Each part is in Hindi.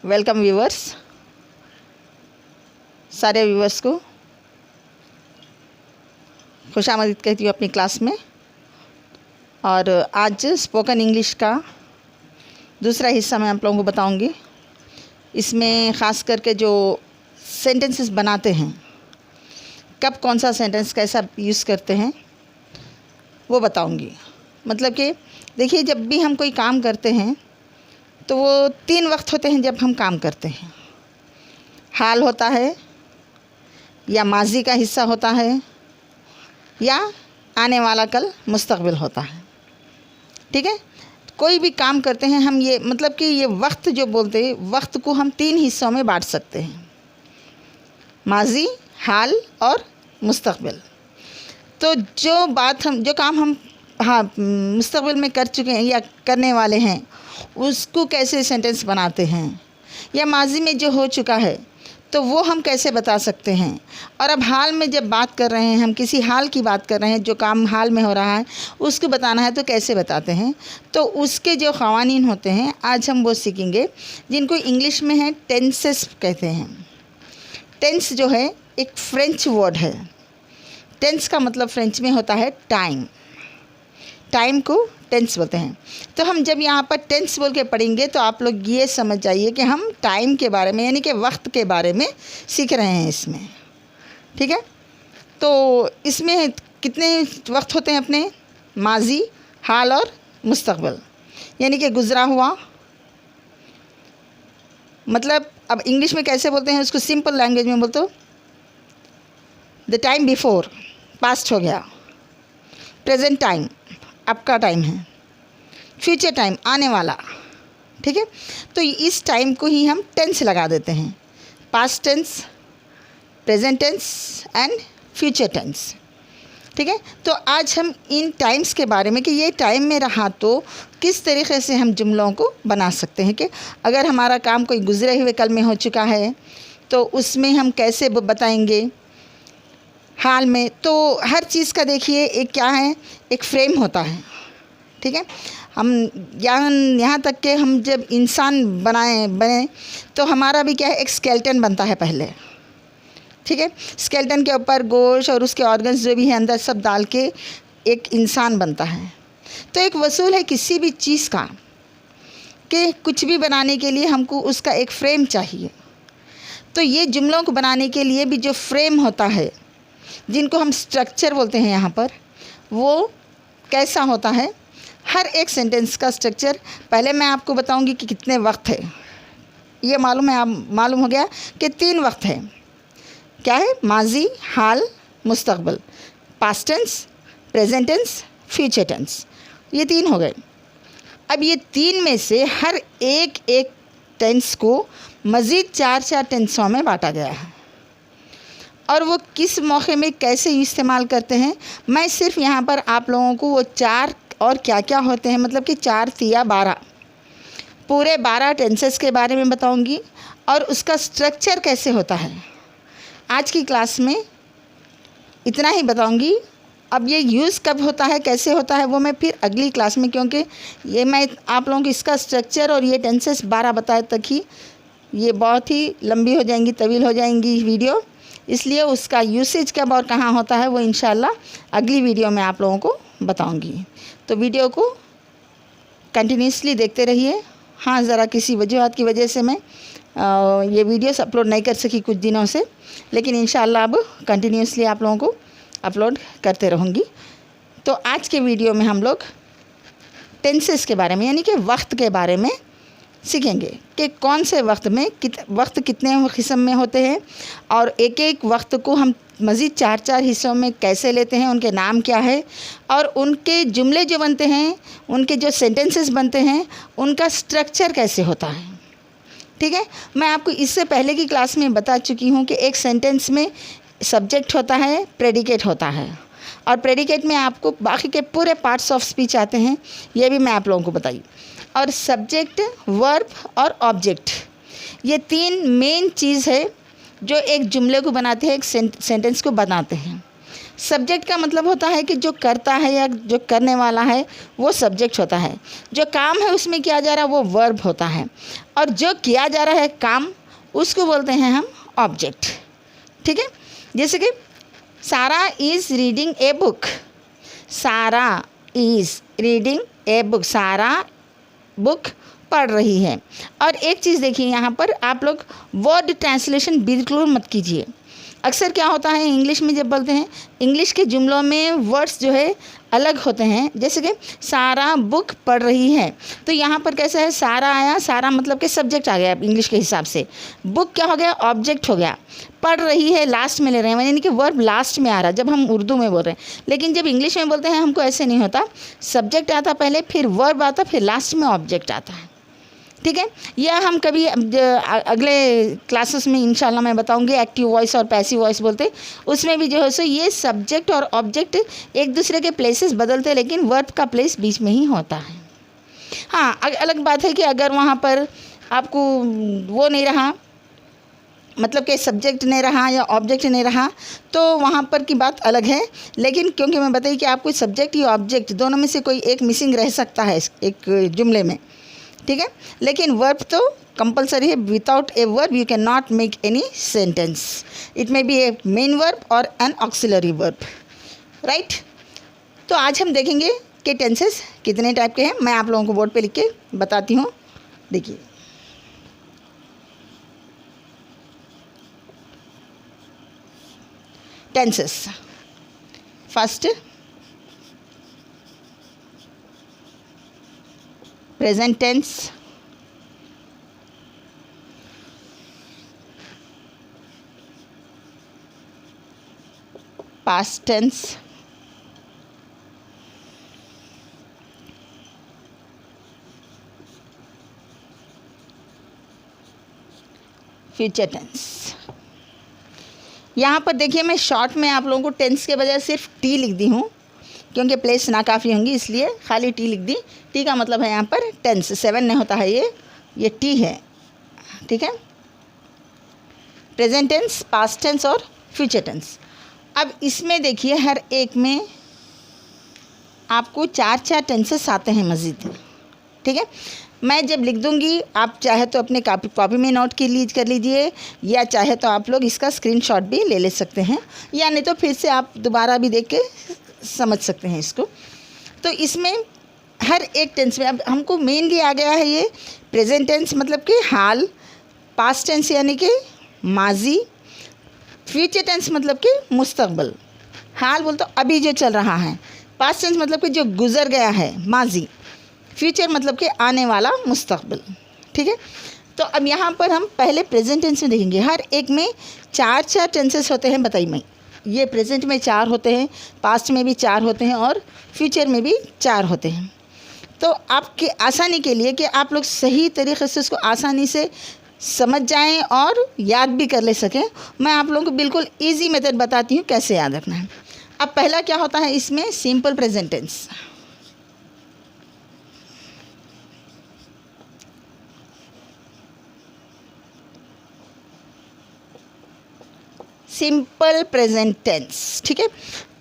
वेलकम व्यूवर्स, सारे व्यूवर्स को खुशामदीद कहती हूँ अपनी क्लास में। और आज स्पोकन इंग्लिश का दूसरा हिस्सा मैं आप लोगों को बताऊंगी। इसमें ख़ास करके जो सेंटेंसेस बनाते हैं, कब कौन सा सेंटेंस कैसा यूज़ करते हैं वो बताऊंगी। मतलब कि देखिए, जब भी हम कोई काम करते हैं तो वो 3 वक्त होते हैं जब हम काम करते हैं। हाल होता है, या माजी का हिस्सा होता है, या आने वाला कल मुस्तकबिल होता है। ठीक है, कोई भी काम करते हैं हम, ये मतलब कि ये वक्त जो बोलते हैं, वक्त को हम 3 हिस्सों में बांट सकते हैं, माजी, हाल और मुस्तकबिल। तो जो काम हम मुस्तकबिल में कर चुके हैं या करने वाले हैं, उसको कैसे सेंटेंस बनाते हैं, या माजी में जो हो चुका है तो वो हम कैसे बता सकते हैं। और अब हाल में जब बात कर रहे हैं, हम किसी हाल की बात कर रहे हैं, जो काम हाल में हो रहा है उसको बताना है तो कैसे बताते हैं। तो उसके जो क़वानीन होते हैं आज हम वो सीखेंगे, जिनको इंग्लिश में है टेंसेस कहते हैं। टेंस जो है एक फ्रेंच वर्ड है। टेंस का मतलब फ्रेंच में होता है टाइम। टाइम को टेंस बोलते हैं। तो हम जब यहाँ पर टेंस बोल के पढ़ेंगे तो आप लोग ये समझ जाइए कि हम टाइम के बारे में, यानी कि वक्त के बारे में सीख रहे हैं इसमें। ठीक है, तो इसमें कितने वक्त होते हैं अपने, माजी, हाल और मुस्तकबिल, यानी कि गुज़रा हुआ। मतलब अब इंग्लिश में कैसे बोलते हैं उसको, सिंपल लैंग्वेज में बोलते हो, द टाइम बिफोर, पास्ट हो गया। प्रेजेंट टाइम, अब का टाइम है। फ्यूचर टाइम, आने वाला। ठीक है, तो इस टाइम को ही हम टेंस लगा देते हैं, past tense, present tense and future tense. ठीक है, तो आज हम इन टाइम्स के बारे में कि ये टाइम में रहा तो किस तरीक़े से हम जुमलों को बना सकते हैं। कि अगर हमारा काम कोई गुज़रे हुए कल में हो चुका है तो उसमें हम कैसे बताएंगे। हाल में तो हर चीज़ का देखिए एक क्या है, एक फ्रेम होता है। ठीक है, हम यहाँ तक कि हम जब इंसान बने तो हमारा भी क्या है, एक स्केलेटन बनता है पहले। ठीक है, स्केलेटन के ऊपर गोश्त और उसके ऑर्गन्स जो भी है अंदर सब डाल के एक इंसान बनता है। तो एक वसूल है किसी भी चीज़ का कि कुछ भी बनाने के लिए हमको उसका एक फ्रेम चाहिए। तो ये जुमलों को बनाने के लिए भी जो फ्रेम होता है, जिनको हम स्ट्रक्चर बोलते हैं यहाँ पर, वो कैसा होता है। हर एक सेंटेंस का स्ट्रक्चर पहले मैं आपको बताऊंगी कि कितने वक्त है। ये मालूम हो गया कि 3 वक्त है। क्या है, माजी, हाल, मुस्तकबिल, past tense, present tense, future tense. ये 3 हो गए। अब ये 3 में से हर एक टेंस को मज़ीद 4 टेंसों में बांटा गया है। और वो किस मौके में कैसे इस्तेमाल करते हैं, मैं सिर्फ यहाँ पर आप लोगों को वो 4 और क्या क्या होते हैं, मतलब कि 4 तिया 12, पूरे 12 टेंसेस के बारे में बताऊंगी और उसका स्ट्रक्चर कैसे होता है। आज की क्लास में इतना ही बताऊंगी। अब ये यूज़ कब होता है, कैसे होता है, वो मैं फिर अगली क्लास में, क्योंकि ये मैं आप लोगों को इसका स्ट्रक्चर और ये टेंसेस 12 बताए तक ही ये बहुत ही लंबी हो जाएंगी, तवील हो जाएंगी वीडियो। इसलिए उसका यूसेज कब और कहाँ होता है वो इंशाल्लाह अगली वीडियो में आप लोगों को बताऊंगी। तो वीडियो को कंटिन्यूसली देखते रहिए। हाँ, ज़रा किसी वजूहत की वजह से मैं ये वीडियोस अपलोड नहीं कर सकी कुछ दिनों से, लेकिन इंशाल्लाह अब कंटिन्यूसली आप लोगों को अपलोड करते रहूँगी। तो आज के वीडियो में हम लोग टेंसेस के बारे में, यानी कि वक्त के बारे में सीखेंगे कि कौन से वक्त में वक्त कितने किस्म में होते हैं, और एक एक वक्त को हम मज़ीद 4 हिस्सों में कैसे लेते हैं, उनके नाम क्या है, और उनके जुमले जो बनते हैं, उनके जो सेंटेंसेस बनते हैं, उनका स्ट्रक्चर कैसे होता है। ठीक है, मैं आपको इससे पहले की क्लास में बता चुकी हूँ कि एक सेंटेंस में सब्जेक्ट होता है, प्रेडिकेट होता है, और प्रेडिकेट में आपको बाकी के पूरे पार्ट्स ऑफ स्पीच आते हैं, ये भी मैं आप लोगों को बताई। और सब्जेक्ट, वर्ब और ऑब्जेक्ट, ये 3 मेन चीज़ है जो एक जुमले को बनाते हैं, एक सेंटेंस को बनाते हैं। सब्जेक्ट का मतलब होता है कि जो करता है या जो करने वाला है वो सब्जेक्ट होता है, जो काम है उसमें किया जा रहा है वो वर्ब होता है, और जो किया जा रहा है काम उसको बोलते हैं हम ऑब्जेक्ट। ठीक है, जैसे कि सारा इज़ रीडिंग ए बुक, सारा इज़ रीडिंग ए बुक, सारा बुक पढ़ रही है। और एक चीज़ देखिए यहाँ पर, आप लोग वर्ड ट्रांसलेशन बिल्कुल मत कीजिए। अक्सर क्या होता है इंग्लिश में जब बोलते हैं, इंग्लिश के जुमलों में वर्ड्स जो है अलग होते हैं। जैसे कि सारा बुक पढ़ रही है, तो यहाँ पर कैसा है, सारा आया, सारा मतलब कि सब्जेक्ट आ गया इंग्लिश के हिसाब से, बुक क्या हो गया, ऑब्जेक्ट हो गया, पढ़ रही है लास्ट में ले रहे हैं, यानी कि वर्ब लास्ट में आ रहा है जब हम उर्दू में बोल रहे हैं। लेकिन जब इंग्लिश में बोलते हैं हमको ऐसे नहीं होता, सब्जेक्ट आता पहले, फिर वर्ब आता, फिर लास्ट में ऑब्जेक्ट आता है। ठीक है, यह हम कभी अगले क्लासेस में इंशाल्लाह मैं बताऊंगी, एक्टिव वॉइस और पैसिव वॉइस बोलते, उसमें भी जो है सो ये सब्जेक्ट और ऑब्जेक्ट एक दूसरे के प्लेसेस बदलते हैं, लेकिन वर्ब का प्लेस बीच में ही होता है। हाँ, अलग बात है कि अगर वहाँ पर आपको वो नहीं रहा, मतलब कि सब्जेक्ट नहीं रहा या ऑब्जेक्ट नहीं रहा, तो वहाँ पर की बात अलग है। लेकिन क्योंकि मैं बताई कि आपको सब्जेक्ट या ऑब्जेक्ट दोनों में से कोई एक मिसिंग रह सकता है एक जुमले में, ठीक है, लेकिन वर्ब तो कंपलसरी है। Without a verb you can not make any sentence, it may be A main verb और एन ऑक्सिलरी वर्ब, राइट। तो आज हम देखेंगे कि टेंसेस कितने टाइप के हैं। मैं आप लोगों को बोर्ड पे लिख के बताती हूँ, देखिए। Tenses, first present tense, past tense, future tense. यहाँ पर देखिए मैं शॉर्ट में आप लोगों को टेंस के बजाय सिर्फ टी लिख दी हूँ, क्योंकि प्लेस ना काफ़ी होंगी इसलिए खाली टी लिख दी। टी का मतलब है यहाँ पर टेंस, 7 नहीं होता है, ये टी है, ठीक है। प्रेजेंट टेंस, पास्ट टेंस और फ्यूचर टेंस। अब इसमें देखिए हर एक में आपको 4-4 टेंसेस आते हैं मज़ीद, ठीक है। मैं जब लिख दूंगी, आप चाहे तो अपने कॉपी में नोट कर लीजिए, या चाहे तो आप लोग इसका स्क्रीनशॉट भी ले सकते हैं, या नहीं तो फिर से आप दोबारा भी देख के समझ सकते हैं इसको। तो इसमें हर एक टेंस में अब हमको मेनली आ गया है ये प्रेजेंट टेंस मतलब कि हाल, पास्ट टेंस यानी कि माजी, फ्यूचर टेंस मतलब कि मुस्तकबिल। हाल बोल तो अभी जो चल रहा है, पास्ट टेंस मतलब कि जो गुज़र गया है माजी, फ्यूचर मतलब कि आने वाला मुस्तकबिल, ठीक है। तो अब यहाँ पर हम पहले प्रेजेंट टेंस में देखेंगे। हर एक में 4-4 टेंसेस होते हैं, बताइए मैं, ये प्रेजेंट में 4 होते हैं, पास्ट में भी 4 होते हैं और फ्यूचर में भी 4 होते हैं। तो आपके आसानी के लिए कि आप लोग सही तरीके से उसको आसानी से समझ जाएं और याद भी कर ले सकें, मैं आप लोगों को बिल्कुल इजी मेथड बताती हूँ कैसे याद रखना है। अब पहला क्या होता है इसमें, simple present tense. Simple present tense, ठीक है।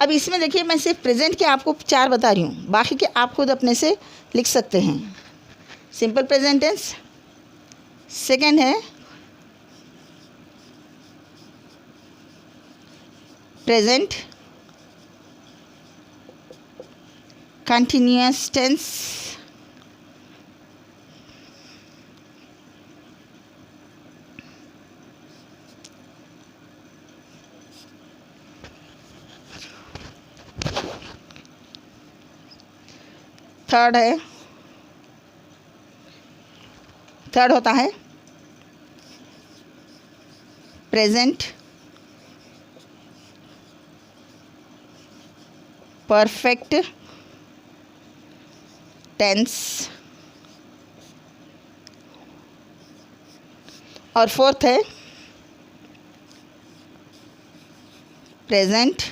अब इसमें देखिए मैं सिर्फ प्रेजेंट के आपको 4 बता रही हूँ, बाकी के आप खुद अपने से लिख सकते हैं। सिंपल प्रेजेंट टेंस, सेकेंड है प्रेजेंट कंटिन्यूअस टेंस, थर्ड होता है प्रेजेंट परफेक्ट टेंस, और फोर्थ है प्रेजेंट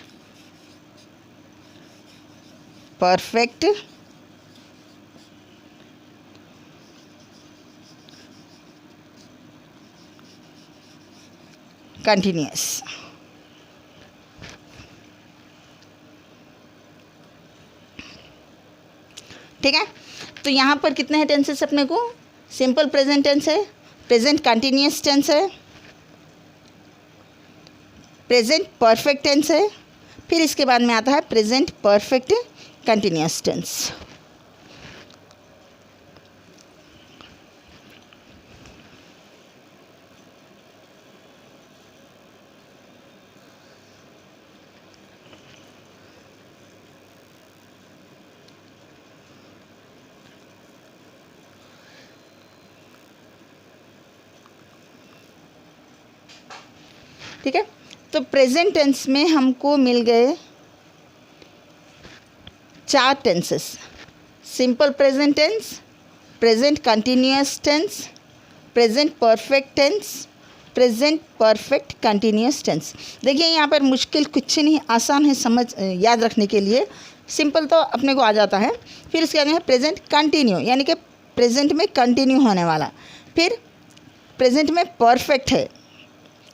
परफेक्ट कंटिन्यूअस। ठीक है। तो यहाँ पर कितने हैं टेंसेस अपने को? सिंपल प्रेजेंट टेंस है, प्रेजेंट कंटिन्यूअस टेंस है, प्रेजेंट परफेक्ट टेंस है, फिर इसके बाद में आता है प्रेजेंट परफेक्ट कंटिन्यूअस टेंस। ठीक है। तो प्रेजेंट टेंस में हमको मिल गए 4 tenses, simple present tense, present continuous tense, present perfect tense, present perfect continuous tense. देखिए यहाँ पर मुश्किल कुछ नहीं, आसान है समझ याद रखने के लिए। सिंपल तो अपने को आ जाता है। फिर इसके बाद में है प्रेजेंट कंटिन्यू, यानी कि प्रेजेंट में कंटिन्यू होने वाला। फिर प्रेजेंट में परफेक्ट है,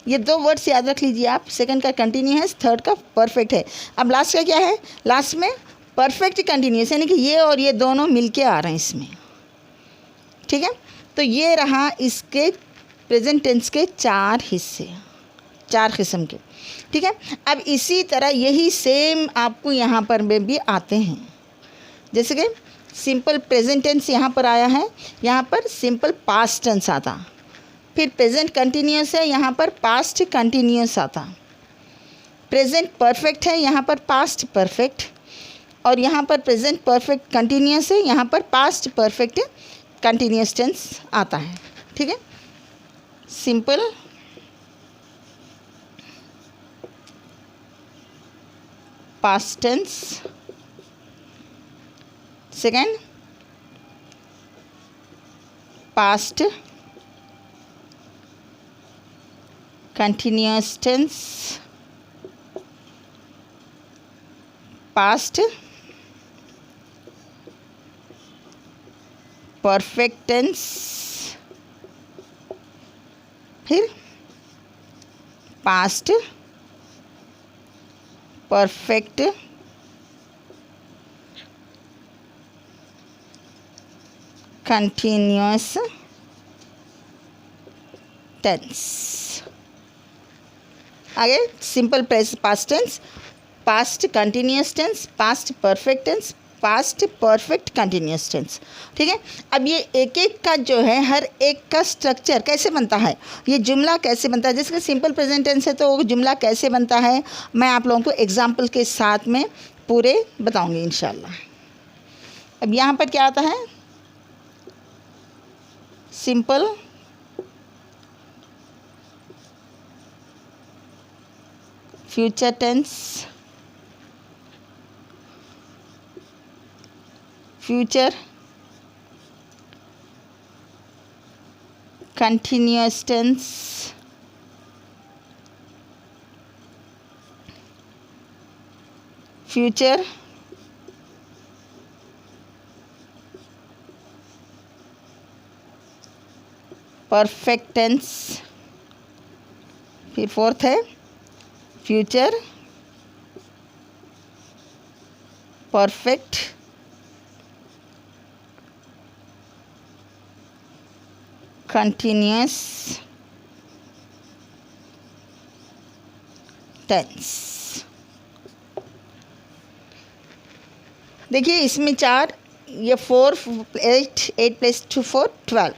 ये 2 वर्ड्स याद रख लीजिए आप। सेकंड का कंटिन्यू है, थर्ड का परफेक्ट है। अब लास्ट का क्या है? लास्ट में परफेक्ट कंटिन्यूस, यानी कि ये और ये दोनों मिलके आ रहे हैं इसमें। ठीक है। तो ये रहा इसके प्रेजेंट टेंस के 4 हिस्से, 4 किस्म के। ठीक है। अब इसी तरह यही सेम आपको यहाँ पर में भी आते हैं। जैसे कि सिंपल प्रेजेंट टेंस यहाँ पर आया है, यहाँ पर सिंपल पास्ट टेंस आता। फिर प्रेजेंट कंटिन्यूअस है, यहाँ पर पास्ट कंटिन्यूअस आता। प्रेजेंट परफेक्ट है, यहाँ पर पास्ट परफेक्ट। और यहाँ पर प्रेजेंट परफेक्ट कंटिन्यूअस है, यहाँ पर पास्ट परफेक्ट कंटिन्यूअस टेंस आता है। ठीक है। Simple past tense, second past continuous tense, past perfect tense, फिर past perfect continuous tense। आगे simple past tense, past continuous tense, past perfect tense, past perfect continuous tense. ठीक है। अब ये एक एक का जो है, हर एक का स्ट्रक्चर कैसे बनता है, ये जुमला कैसे बनता है। जैसे कि सिंपल प्रेजेंट टेंस है तो वो जुमला कैसे बनता है, मैं आप लोगों को एग्जाम्पल के साथ में पूरे बताऊंगी इंशाल्लाह। अब यहाँ पर क्या आता है? Simple future tense, future continuous tense, future perfect tense, फिर फोर्थ है फ्यूचर परफेक्ट कंटिन्यूअस टेंस। देखिए इसमें 4, ये 4 8 plus 2 4 12,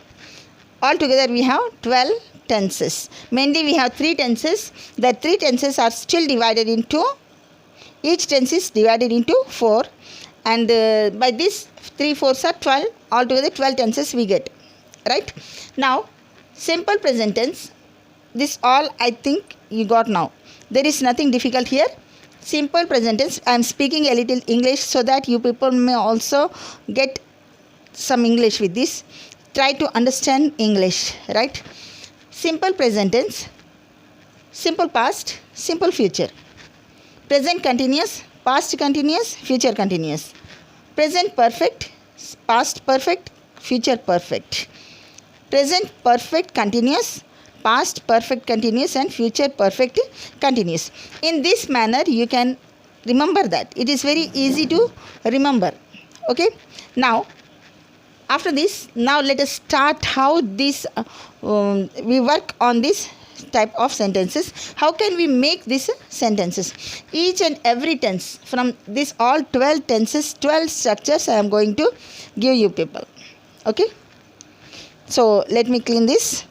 all together we have 12 tenses. Mainly we have 3 tenses. The 3 tenses are still divided into, each tense is divided into 4, and by this 3 4s are 12, altogether 12 tenses we get, right? Now simple present tense, this all I think you got now. There is nothing difficult here. Simple present tense, I am speaking a little English so that you people may also get some English with this. Try to understand English, right? Simple present tense, simple past, simple future, present continuous, past continuous, future continuous, present perfect, past perfect, future perfect, present perfect continuous, past perfect continuous, and future perfect continuous. In this manner you can remember that. It is very easy to remember. Okay, now after this, now let us start how this we work on this type of sentences. How can we make these sentences? Each and every tense from this all 12 tenses, 12 structures I am going to give you people. Okay, so let me clean this.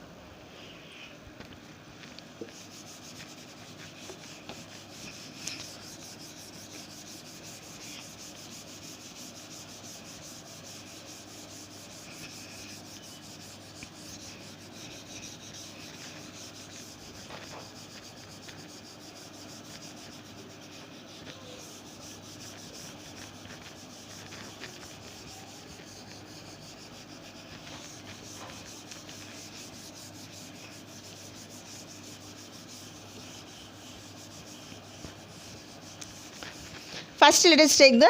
First, let us take the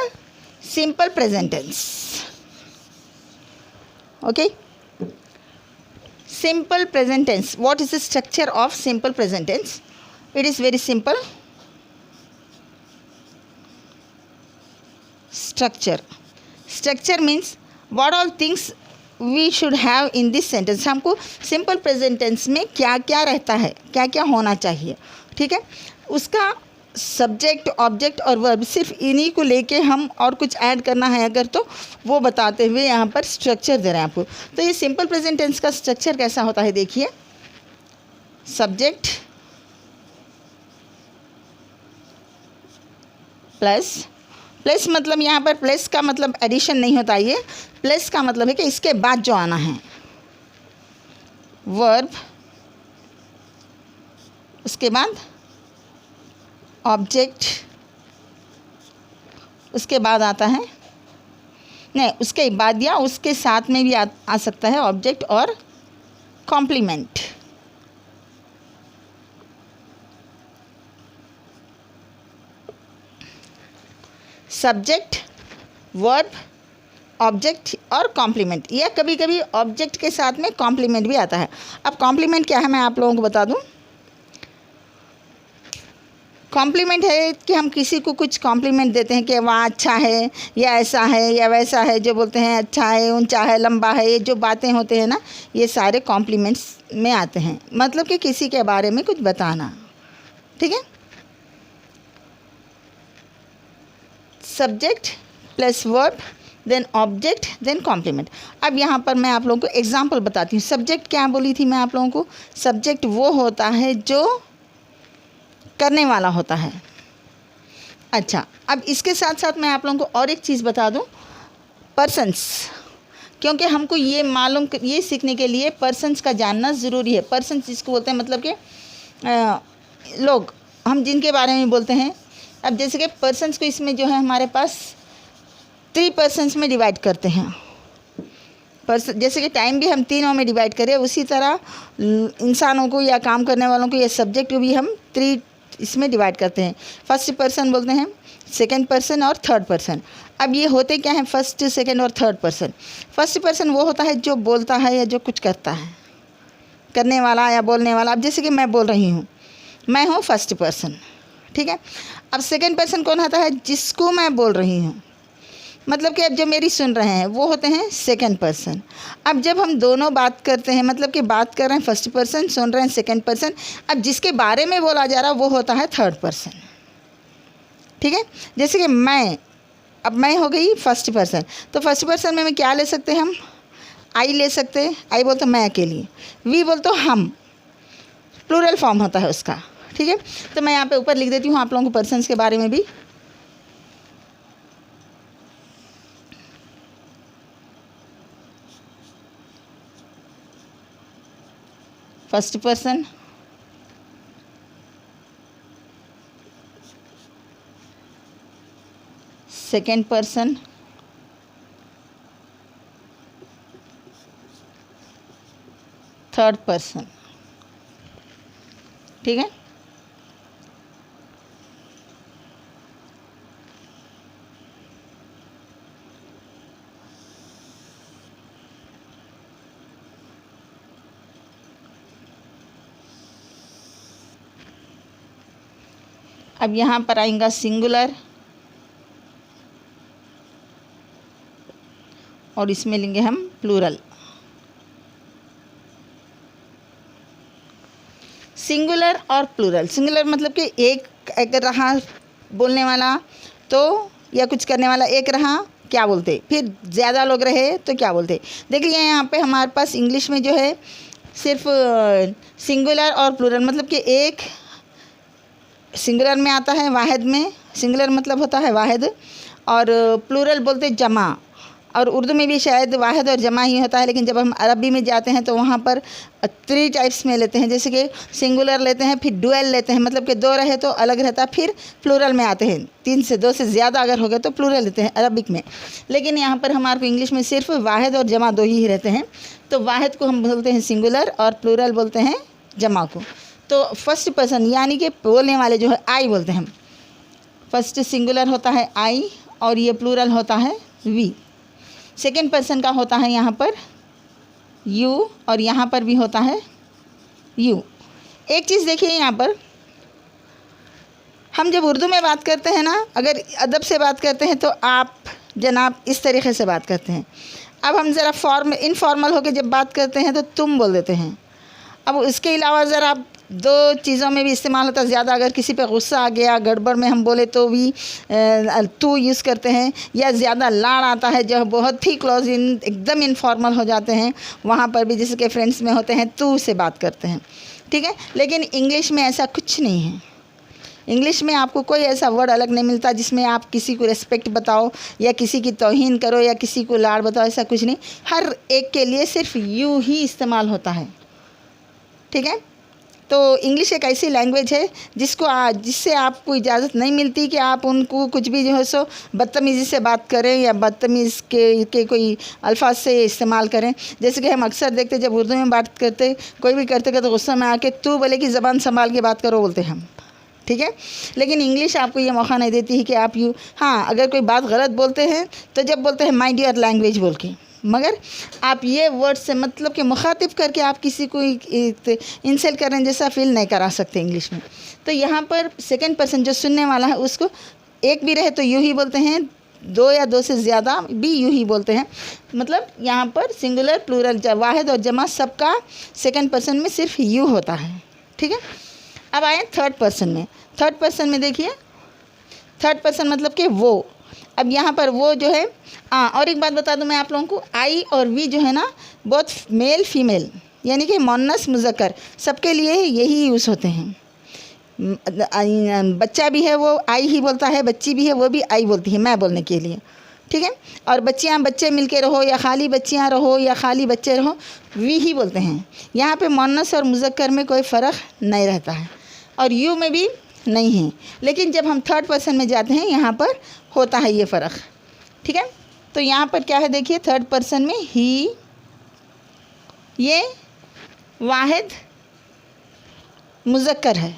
simple present tense. Okay, simple present tense. What is the structure of simple present tense? It is very simple. Structure means what all things we should have in this sentence. हमको simple present tense में क्या क्या रहता है, क्या क्या होना चाहिए, ठीक है. उसका सब्जेक्ट, ऑब्जेक्ट और वर्ब, सिर्फ इन्हीं को लेके हम और कुछ ऐड करना है अगर, तो वो बताते हुए यहाँ पर स्ट्रक्चर दे रहे हैं आपको. तो ये सिंपल प्रेजेंट टेंस का स्ट्रक्चर कैसा होता है देखिए. सब्जेक्ट प्लस मतलब यहाँ पर प्लस का मतलब एडिशन नहीं होता. ये प्लस का मतलब है कि इसके बाद जो आना है. वर्ब, उसके बाद ऑब्जेक्ट, उसके बाद आता है, नहीं उसके बाद या उसके साथ में भी आ सकता है ऑब्जेक्ट और कॉम्प्लीमेंट. सब्जेक्ट, वर्ब, ऑब्जेक्ट और कॉम्प्लीमेंट, या कभी कभी ऑब्जेक्ट के साथ में कॉम्प्लीमेंट भी आता है. अब कॉम्प्लीमेंट क्या है मैं आप लोगों को बता दूं. कॉम्प्लीमेंट है कि हम किसी को कुछ कॉम्प्लीमेंट देते हैं कि वह अच्छा है या ऐसा है या वैसा है, जो बोलते हैं अच्छा है, ऊंचा है, लंबा है, ये जो बातें होते हैं ना, ये सारे कॉम्प्लीमेंट्स में आते हैं. मतलब कि किसी के बारे में कुछ बताना, ठीक है. Subject plus verb, then object, then complement. अब यहाँ पर मैं आप लोगों को एग्जाम्पल बताती हूँ. सब्जेक्ट क्या बोली थी मैं आप लोगों को. सब्जेक्ट वो होता है जो करने वाला होता है. अच्छा, अब इसके साथ साथ मैं आप लोगों को और एक चीज़ बता दूं. पर्सन्स, क्योंकि हमको ये मालूम, ये सीखने के लिए पर्सन्स का जानना ज़रूरी है. पर्सन्स जिसको बोलते हैं मतलब कि लोग, हम जिनके बारे में बोलते हैं. अब जैसे कि पर्सन्स को इसमें जो है हमारे पास 3 पर्सन्स में डिवाइड करते हैं. जैसे कि टाइम भी हम 3 में डिवाइड करें, उसी तरह इंसानों को या काम करने वालों को या सब्जेक्ट को भी हम 3 इसमें डिवाइड करते हैं. फर्स्ट पर्सन बोलते हैं, सेकंड पर्सन और थर्ड पर्सन. अब ये होते क्या हैं फर्स्ट, सेकंड और थर्ड पर्सन. फर्स्ट पर्सन वो होता है जो बोलता है या जो कुछ करता है, करने वाला या बोलने वाला. अब जैसे कि मैं बोल रही हूँ, मैं हूँ फर्स्ट पर्सन, ठीक है. अब सेकंड पर्सन कौन होता है, जिसको मैं बोल रही हूँ, मतलब कि अब जो मेरी सुन रहे हैं वो होते हैं सेकंड पर्सन. अब जब हम दोनों बात करते हैं, मतलब कि बात कर रहे हैं फर्स्ट पर्सन, सुन रहे हैं सेकंड पर्सन, अब जिसके बारे में बोला जा रहा है वो होता है थर्ड पर्सन, ठीक है. जैसे कि मैं, अब मैं हो गई फर्स्ट पर्सन, तो फर्स्ट पर्सन में क्या ले सकते हैं हम, आई ले सकते हैं. आई बोलते मैं अकेली, वी बोलते हम, प्लूरल फॉर्म होता है उसका, ठीक है. तो मैं यहाँ पे ऊपर लिख देती हूँ आप लोगों को पर्सन्स के बारे में भी. First person, second person, third person, ठीक है. अब यहाँ पर आएगा सिंगुलर, और इसमें लेंगे हम प्लूरल। सिंगुलर और प्लूरल। सिंगुलर मतलब कि एक अगर रहा बोलने वाला तो या कुछ करने वाला एक रहा, क्या बोलते, फिर ज़्यादा लोग रहे तो क्या बोलते। देखिए यहाँ पे हमारे पास इंग्लिश में जो है सिर्फ सिंगुलर और प्लूरल, मतलब कि एक सिंगुलर में आता है वाहिद में, सिंगुलर मतलब होता है वाहिद, और प्लूरल बोलते जमा, और उर्दू में भी शायद वाहिद और जमा ही होता है, लेकिन जब हम अरबी में जाते हैं तो वहाँ पर 3 टाइप्स में लेते हैं, जैसे कि सिंगुलर लेते हैं, फिर डुअल लेते हैं, मतलब कि 2 रहे तो अलग रहता, फिर प्लूरल में आते हैं, 3 से 2 से ज़्यादा अगर हो गए तो प्लूरल लेते हैं अरबिक में। लेकिन यहाँ पर हमारे को इंग्लिश में सिर्फ वाहिद और जमा 2 ही रहते हैं। तो वाहिद को हम बोलते हैं सिंगुलर और प्लूरल बोलते हैं जमा को। तो फर्स्ट पर्सन यानी कि बोलने वाले जो है आई बोलते हैं हम। फर्स्ट सिंगुलर होता है आई और ये प्लूरल होता है वी। सेकेंड पर्सन का होता है यहाँ पर यू और यहाँ पर भी होता है यू। एक चीज़ देखिए यहाँ पर, हम जब उर्दू में बात करते हैं ना, अगर अदब से बात करते हैं तो आप जनाब इस तरीक़े से बात करते हैं। अब हम ज़रा इनफॉर्मल होकर जब बात करते हैं तो तुम बोल देते हैं। अब उसके अलावा ज़रा आप 2 चीज़ों में भी इस्तेमाल होता है ज़्यादा। अगर किसी पे गुस्सा आ गया, गड़बड़ में हम बोले तो भी तू यूज़ करते हैं, या ज़्यादा लाड़ आता है जब बहुत ही क्लोज एकदम इनफॉर्मल हो जाते हैं, वहाँ पर भी जैसे कि फ्रेंड्स में होते हैं तू से बात करते हैं, ठीक है। लेकिन इंग्लिश में ऐसा कुछ नहीं है। इंग्लिश में आपको कोई ऐसा वर्ड अलग नहीं मिलता जिसमें आप किसी को रिस्पेक्ट बताओ या किसी की तौहीन करो या किसी को लाड़ बताओ, ऐसा कुछ नहीं। हर एक के लिए सिर्फ यू ही इस्तेमाल होता है, ठीक है। तो इंग्लिश एक ऐसी लैंग्वेज है जिससे आपको इजाज़त नहीं मिलती कि आप उनको कुछ भी जो है सो बदतमीज़ी से बात करें या बदतमीज़ के कोई अल्फाज से इस्तेमाल करें। जैसे कि हम अक्सर देखते जब उर्दू में बात करते, कोई भी करते तो गुस्सा में आके तू बोले कि ज़बान संभाल के बात करो बोलते हम, ठीक है। लेकिन इंग्लिश आपको ये मौका नहीं देती है कि आप हाँ, अगर कोई बात गलत बोलते हैं तो जब बोलते हैं माय डियर लैंग्वेज बोल के, मगर आप ये वर्ड से मतलब कि मुखातिब करके आप किसी को इंसल्ट कर रहे हैं जैसा फील नहीं करा सकते इंग्लिश में। तो यहाँ पर सेकंड पर्सन जो सुनने वाला है उसको एक भी रहे तो यूँ ही बोलते हैं, 2 या 2 से ज़्यादा भी यूँ ही बोलते हैं। मतलब यहाँ पर सिंगुलर प्लूरल वाहिद और जमा सबका सेकंड पर्सन में सिर्फ यू होता है, ठीक है। अब आए थर्ड पर्सन में। थर्ड पर्सन में देखिए, थर्ड पर्सन मतलब कि वो। अब यहाँ पर वो जो है और एक बात बता दूँ मैं आप लोगों को, आई और वी जो है ना बहुत मेल फीमेल यानी कि मुन्नस मुज़क्कर सबके लिए यही यूज़ होते हैं। बच्चा भी है वो आई ही बोलता है, बच्ची भी है वो भी आई बोलती है मैं बोलने के लिए, ठीक है। और बच्चियाँ बच्चे मिलके रहो या खाली बच्चियाँ रहो या खाली बच्चे रहो, वी ही बोलते हैं। यहाँ पे मुन्नस और मुज़क्कर में कोई फ़र्क नहीं रहता है और यू में भी नहीं है। लेकिन जब हम थर्ड पर्सन में जाते हैं यहाँ पर होता है ये फ़र्क, ठीक है। तो यहाँ पर क्या है देखिए, थर्ड पर्सन में ही, ये वाहिद मुज़क्कर है।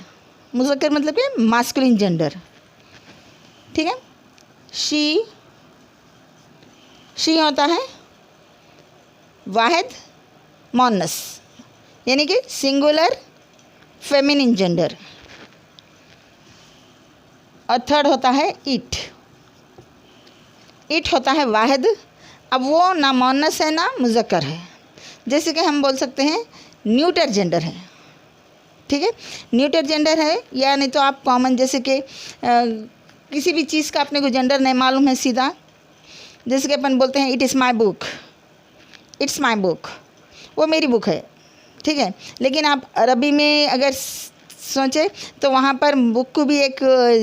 मुज़क्कर मतलब कि मास्कुलिन जेंडर, ठीक है। शी होता है वाहिद मुअन्नस यानी कि सिंगुलर फेमिनिन जेंडर, और थर्ड होता है इट होता है वाहिद। अब वो ना मुअन्नस है ना मुज़क्कर है, जैसे कि हम बोल सकते हैं न्यूटर जेंडर है, ठीक है। न्यूटर जेंडर है या नहीं तो आप कॉमन जैसे कि किसी भी चीज़ का अपने को जेंडर नहीं मालूम है सीधा, जैसे कि अपन बोलते हैं it is my book, it's my book, वो मेरी बुक है, ठीक है। लेकिन आप अरबी में अगर सोचें तो वहाँ पर बुक को भी एक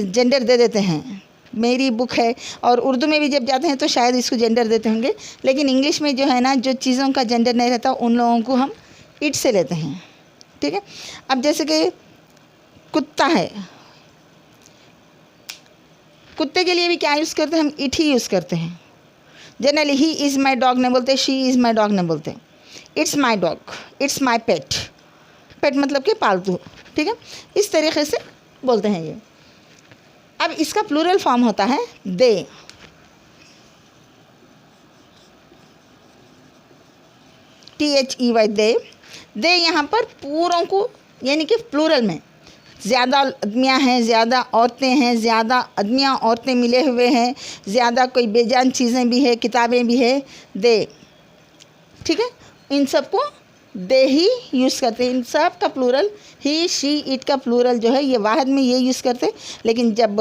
जेंडर दे देते हैं, मेरी बुक है। और उर्दू में भी जब जाते हैं तो शायद इसको जेंडर देते होंगे, लेकिन इंग्लिश में जो है ना जो चीज़ों का जेंडर नहीं रहता उन लोगों को हम इट से लेते हैं, ठीक है। अब जैसे कि कुत्ता है, कुत्ते के लिए भी क्या यूज़ करते हैं हम, इट ही यूज़ करते हैं। Generally he is my dog नहीं बोलते, शी इज़ माई डॉग नहीं बोलते, it's my dog, it's my pet. Pet मतलब कि पालतू, ठीक है। इस तरीके से बोलते हैं ये। अब इसका प्लूरल फॉर्म होता है दे। THEY दे। दे यहाँ पर पूरों को यानी कि प्लूरल में ज़्यादा आदमियाँ हैं, ज़्यादा औरतें हैं, ज़्यादा आदमियाँ औरतें मिले हुए हैं, ज़्यादा कोई बेजान चीज़ें भी है, किताबें भी है, दे। ठीक है, इन सबको दे ही यूज़ करते हैं। इन सब का प्लूरल ही, शी, इट का प्लूरल जो है ये वाहिद में ये यूज़ करते हैं, लेकिन जब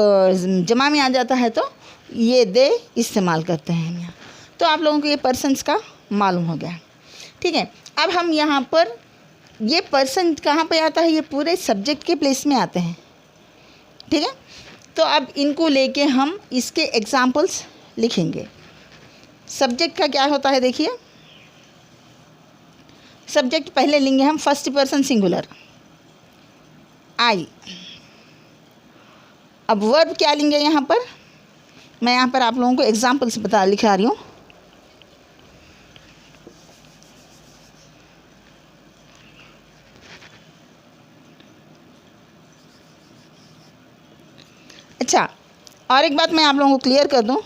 जमा में आ जाता है तो ये दे इस्तेमाल करते हैं यहाँ। तो आप लोगों को ये पर्सन्स का मालूम हो गया। ठीक है, अब हम यहाँ पर ये पर्सन कहाँ पे आता है, ये पूरे सब्जेक्ट के प्लेस में आते हैं। ठीक है, तो अब इनको लेके हम इसके एग्जाम्पल्स लिखेंगे। सब्जेक्ट का क्या होता है देखिए, सब्जेक्ट पहले लेंगे हम फर्स्ट पर्सन सिंगुलर आई। अब वर्ब क्या लेंगे यहाँ पर, मैं यहाँ पर आप लोगों को एग्जाम्पल्स लिखा रही हूँ। अच्छा, और एक बात मैं आप लोगों को क्लियर कर दूँ,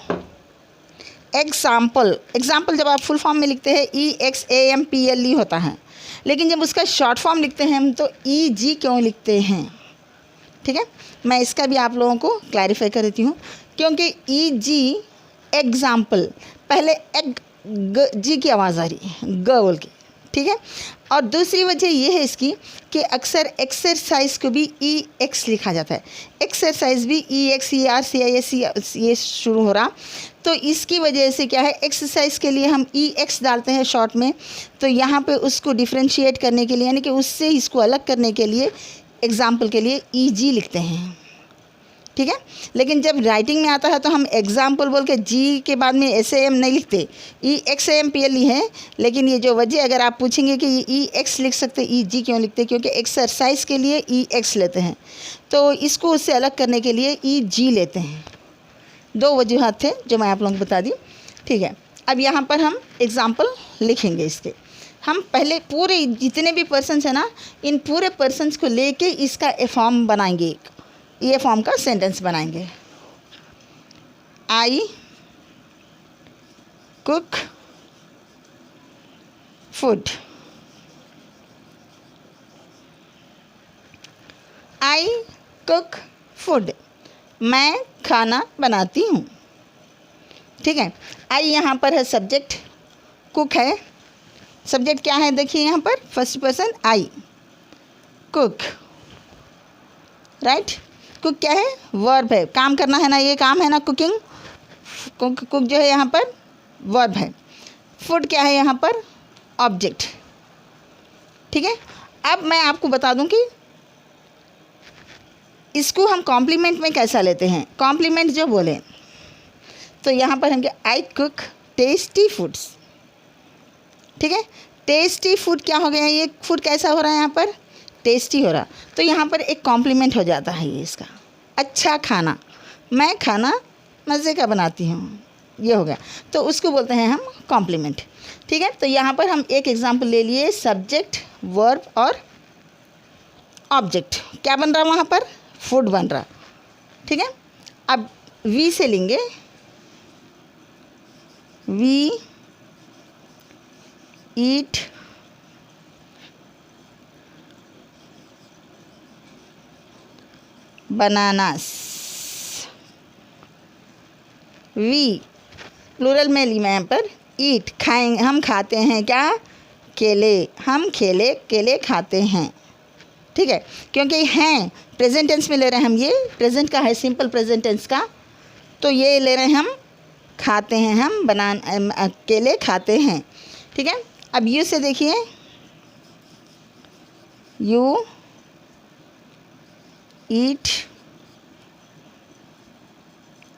एग्जाम्पल जब आप फुल फॉर्म में लिखते हैं EXAMPLE होता है, लेकिन जब उसका शॉर्ट फॉर्म लिखते हैं हम तो EG क्यों लिखते हैं। ठीक है, मैं इसका भी आप लोगों को क्लैरिफाई कर देती हूँ, क्योंकि EG एग्जाम्पल पहले जी की आवाज़ आ रही है, ग बोल के। ठीक है, और दूसरी वजह ये है इसकी कि अक्सर एक्सरसाइज को भी EX लिखा जाता है, एक्सरसाइज भी EXERCIS ये शुरू हो रहा, तो इसकी वजह से क्या है, एक्सरसाइज के लिए हम EX डालते हैं शॉर्ट में, तो यहाँ पे उसको डिफ्रेंशिएट करने के लिए, यानी कि उससे इसको अलग करने के लिए एग्जाम्पल के लिए EG लिखते हैं। ठीक है, लेकिन जब राइटिंग में आता है तो हम एग्जाम्पल बोल के जी के बाद में SAM नहीं लिखते, EXAMPLE है। लेकिन ये जो वजह अगर आप पूछेंगे कि EX लिख सकते, EG क्यों लिखते, क्योंकि एक्सरसाइज के लिए EX लेते हैं, तो इसको उससे अलग करने के लिए EG लेते हैं। दो वजूहत थे जो मैं आप लोगों को बता दी। ठीक है, अब यहाँ पर हम एग्ज़ाम्पल लिखेंगे इसके। हम पहले पूरे जितने भी पर्सन्स हैं ना, इन पूरे पर्सन्स को लेके इसका ए फॉर्म बनाएंगे, ये फॉर्म का सेंटेंस बनाएंगे। I cook food, I cook food, मैं खाना बनाती हूँ। ठीक है, आई यहाँ पर है सब्जेक्ट, कुक है सब्जेक्ट, क्या है देखिए यहाँ पर first person I, cook, right. Cook क्या है, वर्ब है, काम करना है ना, ये काम है ना कुकिंग, कुक जो है यहाँ पर वर्ब है। फूड क्या है यहाँ पर, ऑब्जेक्ट। ठीक है, अब मैं आपको बता दूं कि इसको हम कॉम्प्लीमेंट में कैसा लेते हैं। कॉम्प्लीमेंट जो बोले तो यहाँ पर हम क्या, आई कुक टेस्टी फूड्स। ठीक है, टेस्टी फूड क्या हो गया, ये फूड कैसा हो रहा है यहाँ पर, टेस्टी हो रहा, तो यहाँ पर एक कॉम्प्लीमेंट हो जाता है ये इसका। अच्छा खाना, मैं खाना मज़े का बनाती हूँ, ये हो गया, तो उसको बोलते हैं हम कॉम्प्लीमेंट। ठीक है, तो यहाँ पर हम एक एग्जांपल ले लिए, सब्जेक्ट, वर्ब और ऑब्जेक्ट, क्या बन रहा वहाँ पर, फूड बन रहा। ठीक है, अब वी से लेंगे, we eat bananas, we plural में ली मैं यहाँ पर, ईट खाएंगे, हम खाते हैं क्या, केले, हम केले खाते हैं। ठीक है, क्योंकि हैं प्रेजेंट टेंस में ले रहे हैं हम, ये प्रेजेंट का है, सिंपल प्रेजेंट टेंस का, तो ये ले रहे हैं हम खाते हैं, हम केले खाते हैं। ठीक है, अब यू से देखिए, यू ईट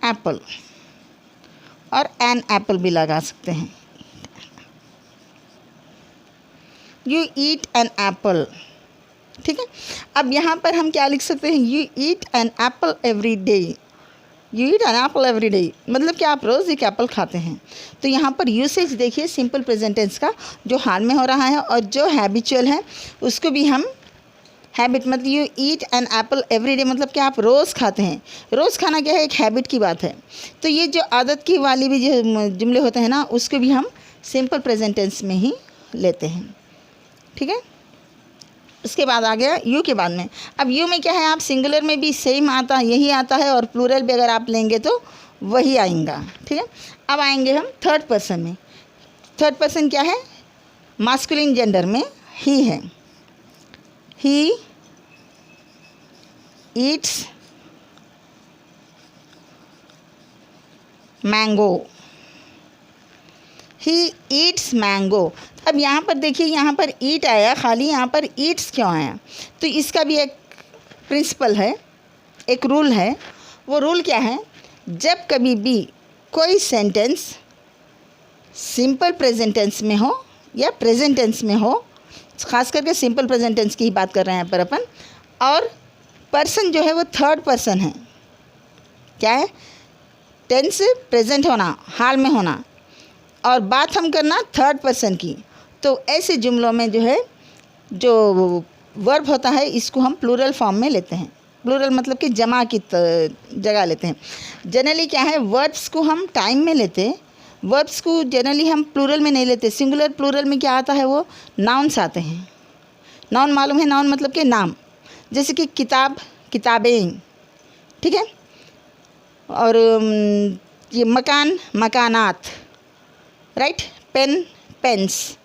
एप्पल, और एन एप्पल भी लगा सकते हैं, यू ईट एन एप्पल। ठीक है, अब यहाँ पर हम क्या लिख सकते हैं, you eat an apple every day, you eat an apple every day मतलब कि आप रोज़ एक एप्पल खाते हैं। तो यहाँ पर यूसेज देखिए सिंपल प्रेजेंट टेंस का, जो हाल में हो रहा है, और जो हैबिचुअल है उसको भी हम हैबिट, मतलब you eat an apple every day मतलब कि आप रोज़ खाते हैं। रोज़ खाना क्या है, एक हैबिट की बात है। तो ये जो आदत की वाली भी जो जुमले होते हैं ना, उसको भी हम सिंपल प्रेजेंट टेंस में ही लेते हैं। ठीक है, उसके बाद आ गया यू के बाद में। अब यू में क्या है, आप सिंगुलर में भी सेम आता, यही आता है, और प्लूरल भी अगर आप लेंगे तो वही आएगा, ठीक है। अब आएंगे हम थर्ड पर्सन में। थर्ड पर्सन क्या है, मास्कुलिन जेंडर में ही है। He eats mango, he eats mango. अब यहाँ पर देखिए, यहाँ पर ईट आया खाली, यहाँ पर ईट्स क्यों आया, तो इसका भी एक प्रिंसिपल है, एक रूल है। वो रूल क्या है, जब कभी भी कोई सेंटेंस सिंपल प्रेजेंट टेंस में हो या प्रेजेंट टेंस में हो, खास करके सिंपल प्रेजेंट टेंस की ही बात कर रहे हैं यहाँ पर अपन, और पर्सन जो है वो थर्ड पर्सन है, क्या है, टेंस प्रेजेंट होना, हाल में होना, और बात हम करना थर्ड पर्सन की, तो ऐसे जुमलों में जो है जो वर्ब होता है इसको हम प्लूरल फॉर्म में लेते हैं। प्लूरल मतलब कि जमा की जगह लेते हैं। जनरली क्या है, वर्ब्स को हम टाइम में लेते हैं, वर्ब्स को जनरली हम प्लूरल में नहीं लेते। सिंगुलर प्लूरल में क्या आता है, वो नाउन्स आते हैं। नाउन मालूम है, नाउन मतलब कि नाम, जैसे कि किताब, किताबें, ठीक है, और ये मकान, मकानात, right, pen, pens,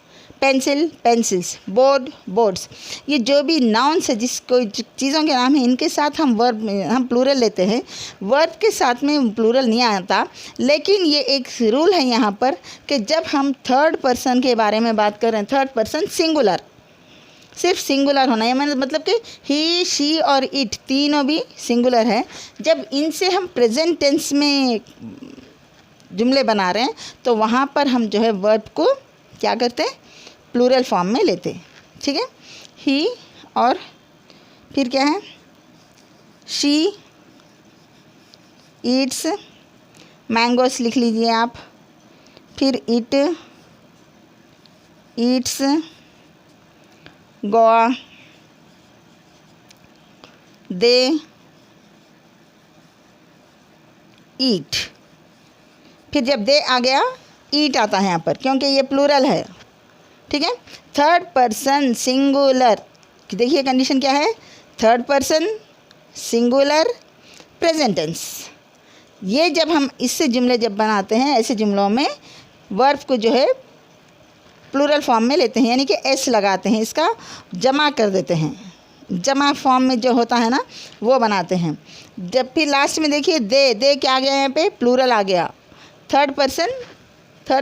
pencil, pencils, board, boards. ये जो भी नाउन्स है, जिसको चीज़ों के नाम हैं, इनके साथ हम वर्ब में हम प्लूरल लेते हैं। वर्ब के साथ में प्लूरल नहीं आता, लेकिन ये एक रूल है यहाँ पर कि जब हम थर्ड पर्सन के बारे में बात कर रहे हैं, थर्ड पर्सन सिंगुलर, सिर्फ सिंगुलर होना है, मतलब कि ही, शी और इट तीनों भी सिंगुलर है। जब इनसे हम प्रेजेंट टेंस में जुमले बना रहे हैं तो वहाँ पर हम जो है वर्ब को क्या करते हैं, प्लूरल फॉर्म में लेते हैं, ठीक है। ही और फिर क्या है, शी ईट्स मैंगोस लिख लीजिए आप, फिर इट ईट्स गोवा, दे ईट। फिर जब दे आ गया, ईट आता है यहाँ पर, क्योंकि ये प्लूरल है, ठीक है। थर्ड पर्सन सिंगुलर, देखिए कंडीशन क्या है, third person singular present tense. ये जब हम इससे जुमले जब बनाते हैं, ऐसे जुमलों में वर्ब को जो है प्लूरल फॉर्म में लेते हैं, यानी कि एस लगाते हैं, इसका जमा कर देते हैं, जमा फॉर्म में जो होता है ना वो बनाते हैं। जब फिर लास्ट में देखिए दे क्या आ गया, यहाँ पे प्लूरल आ गया, थर्ड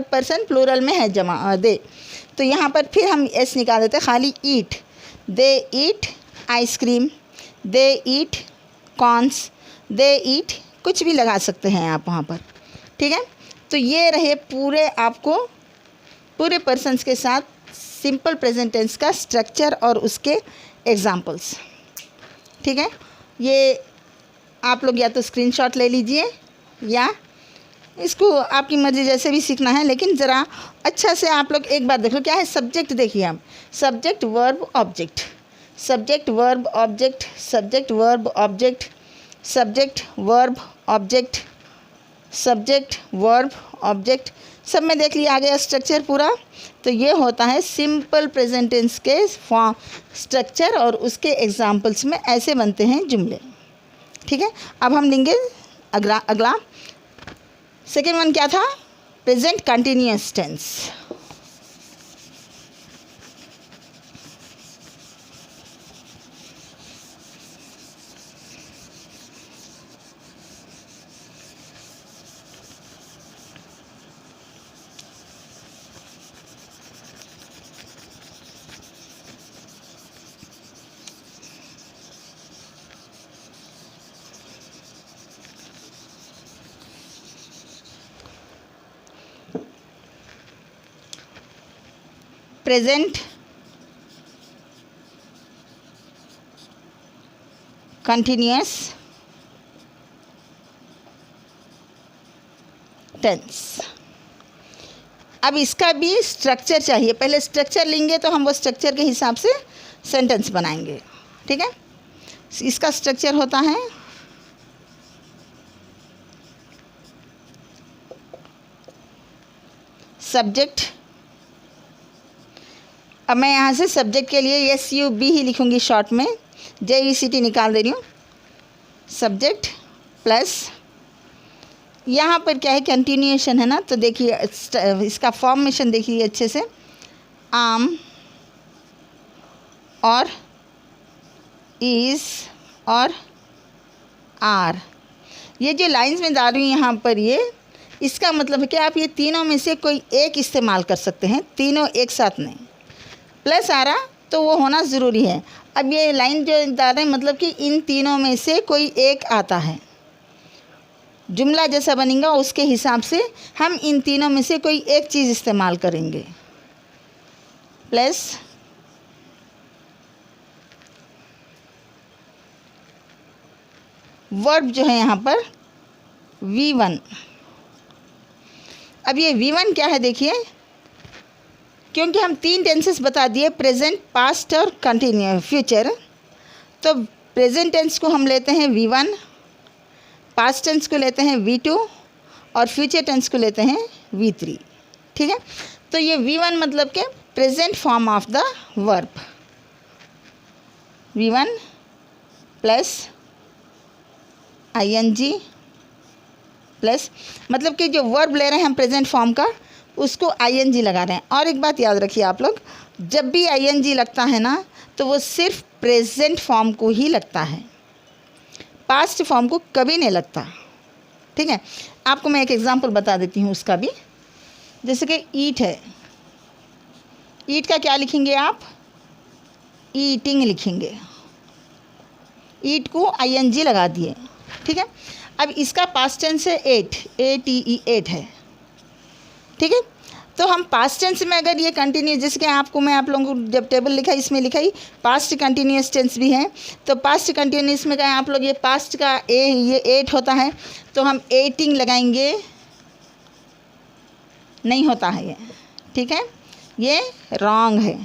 पर्सन प्लूरल में है जमा दे, तो यहाँ पर फिर हम एस निकाल देते हैं, खाली ईट, दे ईट आइसक्रीम, दे ईट कॉर्न्स, दे ईट, कुछ भी लगा सकते हैं आप वहाँ पर, ठीक है। तो ये रहे पूरे आपको पूरे पर्सन्स के साथ सिंपल प्रेजेंट टेंस का स्ट्रक्चर और उसके एग्जाम्पल्स, ठीक है। ये आप लोग या तो स्क्रीनशॉट ले लीजिए या इसको आपकी मर्ज़ी जैसे भी सीखना है, लेकिन ज़रा अच्छा से आप लोग एक बार देख लो। क्या है सब्जेक्ट, देखिए हम subject verb object, subject verb object, subject verb object, subject verb object, subject verb object, सब में देख लिया, आ गया स्ट्रक्चर पूरा। तो ये होता है सिंपल प्रेजेंट टेंस के फॉर्म स्ट्रक्चर, और उसके एग्जाम्पल्स में ऐसे बनते हैं जुमले, ठीक है। अब हम लेंगे अगला सेकेंड वन क्या था, present continuous tense. Present continuous tense. अब इसका भी स्ट्रक्चर चाहिए, पहले स्ट्रक्चर लेंगे तो हम वो स्ट्रक्चर के हिसाब से सेंटेंस बनाएंगे, ठीक है। इसका स्ट्रक्चर होता है सब्जेक्ट अब मैं यहाँ से सब्जेक्ट के लिए SUB ही लिखूँगी शॉर्ट में, JECT निकाल दे रही हूँ। सब्जेक्ट प्लस यहाँ पर क्या है, कंटिन्यूएशन है ना, तो देखिए इसका फॉर्मेशन देखिए अच्छे से, आम और इज़ और आर। ये जो लाइंस में डाल रही हूँ यहाँ पर, ये इसका मतलब है कि आप ये तीनों में से कोई एक इस्तेमाल कर सकते हैं, तीनों एक साथ नहीं। प्लस आ रहा तो वो होना ज़रूरी है। अब ये लाइन जो डाल रहे हैं मतलब कि इन तीनों में से कोई एक आता है, जुमला जैसा बनेगा उसके हिसाब से हम इन तीनों में से कोई एक चीज़ इस्तेमाल करेंगे। प्लस वर्ब जो है यहाँ पर V1। अब ये V1 क्या है देखिए, क्योंकि हम 3 टेंसेस बता दिए, प्रेजेंट, पास्ट और कंटिन्यू फ्यूचर, तो प्रेजेंट टेंस को हम लेते हैं V1, पास्ट टेंस को लेते हैं V2 और फ्यूचर टेंस को लेते हैं V3। ठीक है, तो ये V1 मतलब के present form of the verb, V1 plus ING plus, मतलब कि जो वर्ब ले रहे हैं हम प्रेजेंट फॉर्म का, उसको ING लगा रहे हैं। और एक बात याद रखिए आप लोग, जब भी ING लगता है ना तो वो सिर्फ प्रेजेंट फॉर्म को ही लगता है, पास्ट फॉर्म को कभी नहीं लगता। ठीक है, आपको मैं एक एग्जांपल बता देती हूँ उसका भी। जैसे कि ईट है, ईट का क्या लिखेंगे आप, ईटिंग लिखेंगे, ईट को ING लगा दिए। ठीक है, अब इसका पास्ट टेंस है एट, ATE 8 है। ठीक है, तो हम पास्ट टेंस में अगर ये कंटिन्यूस, जैसे कि आपको मैं आप लोगों को जब टेबल लिखा इसमें लिखा ही पास्ट कंटिन्यूस टेंस भी है, तो पास्ट कंटिन्यूस में कहें आप लोग ये पास्ट का ये 8 होता है, तो हम एटिंग लगाएंगे, नहीं होता है ये। ठीक है, ये रॉन्ग है।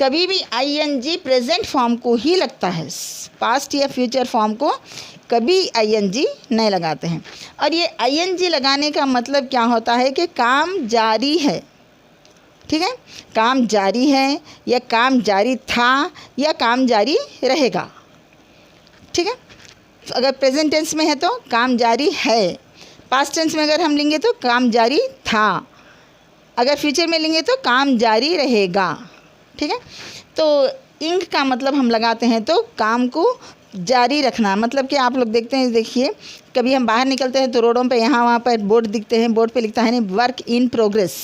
कभी भी ING प्रेजेंट फॉर्म को ही लगता है, पास्ट या फ्यूचर फॉर्म को कभी ING नहीं लगाते हैं। और ये ING लगाने का मतलब क्या होता है कि काम जारी है। ठीक है, काम जारी है या काम जारी था या काम जारी रहेगा। ठीक है, तो अगर प्रेजेंट टेंस में है तो काम जारी है, पास्ट टेंस में अगर हम लेंगे तो काम जारी था, अगर फ्यूचर में लेंगे तो काम जारी रहेगा। ठीक है, तो इंक का मतलब हम लगाते हैं तो काम को जारी रखना, मतलब कि आप लोग देखते हैं, देखिए कभी हम बाहर निकलते हैं तो रोडों पे यहाँ वहाँ पर बोर्ड दिखते हैं, बोर्ड पे लिखता है नहीं वर्क इन प्रोग्रेस,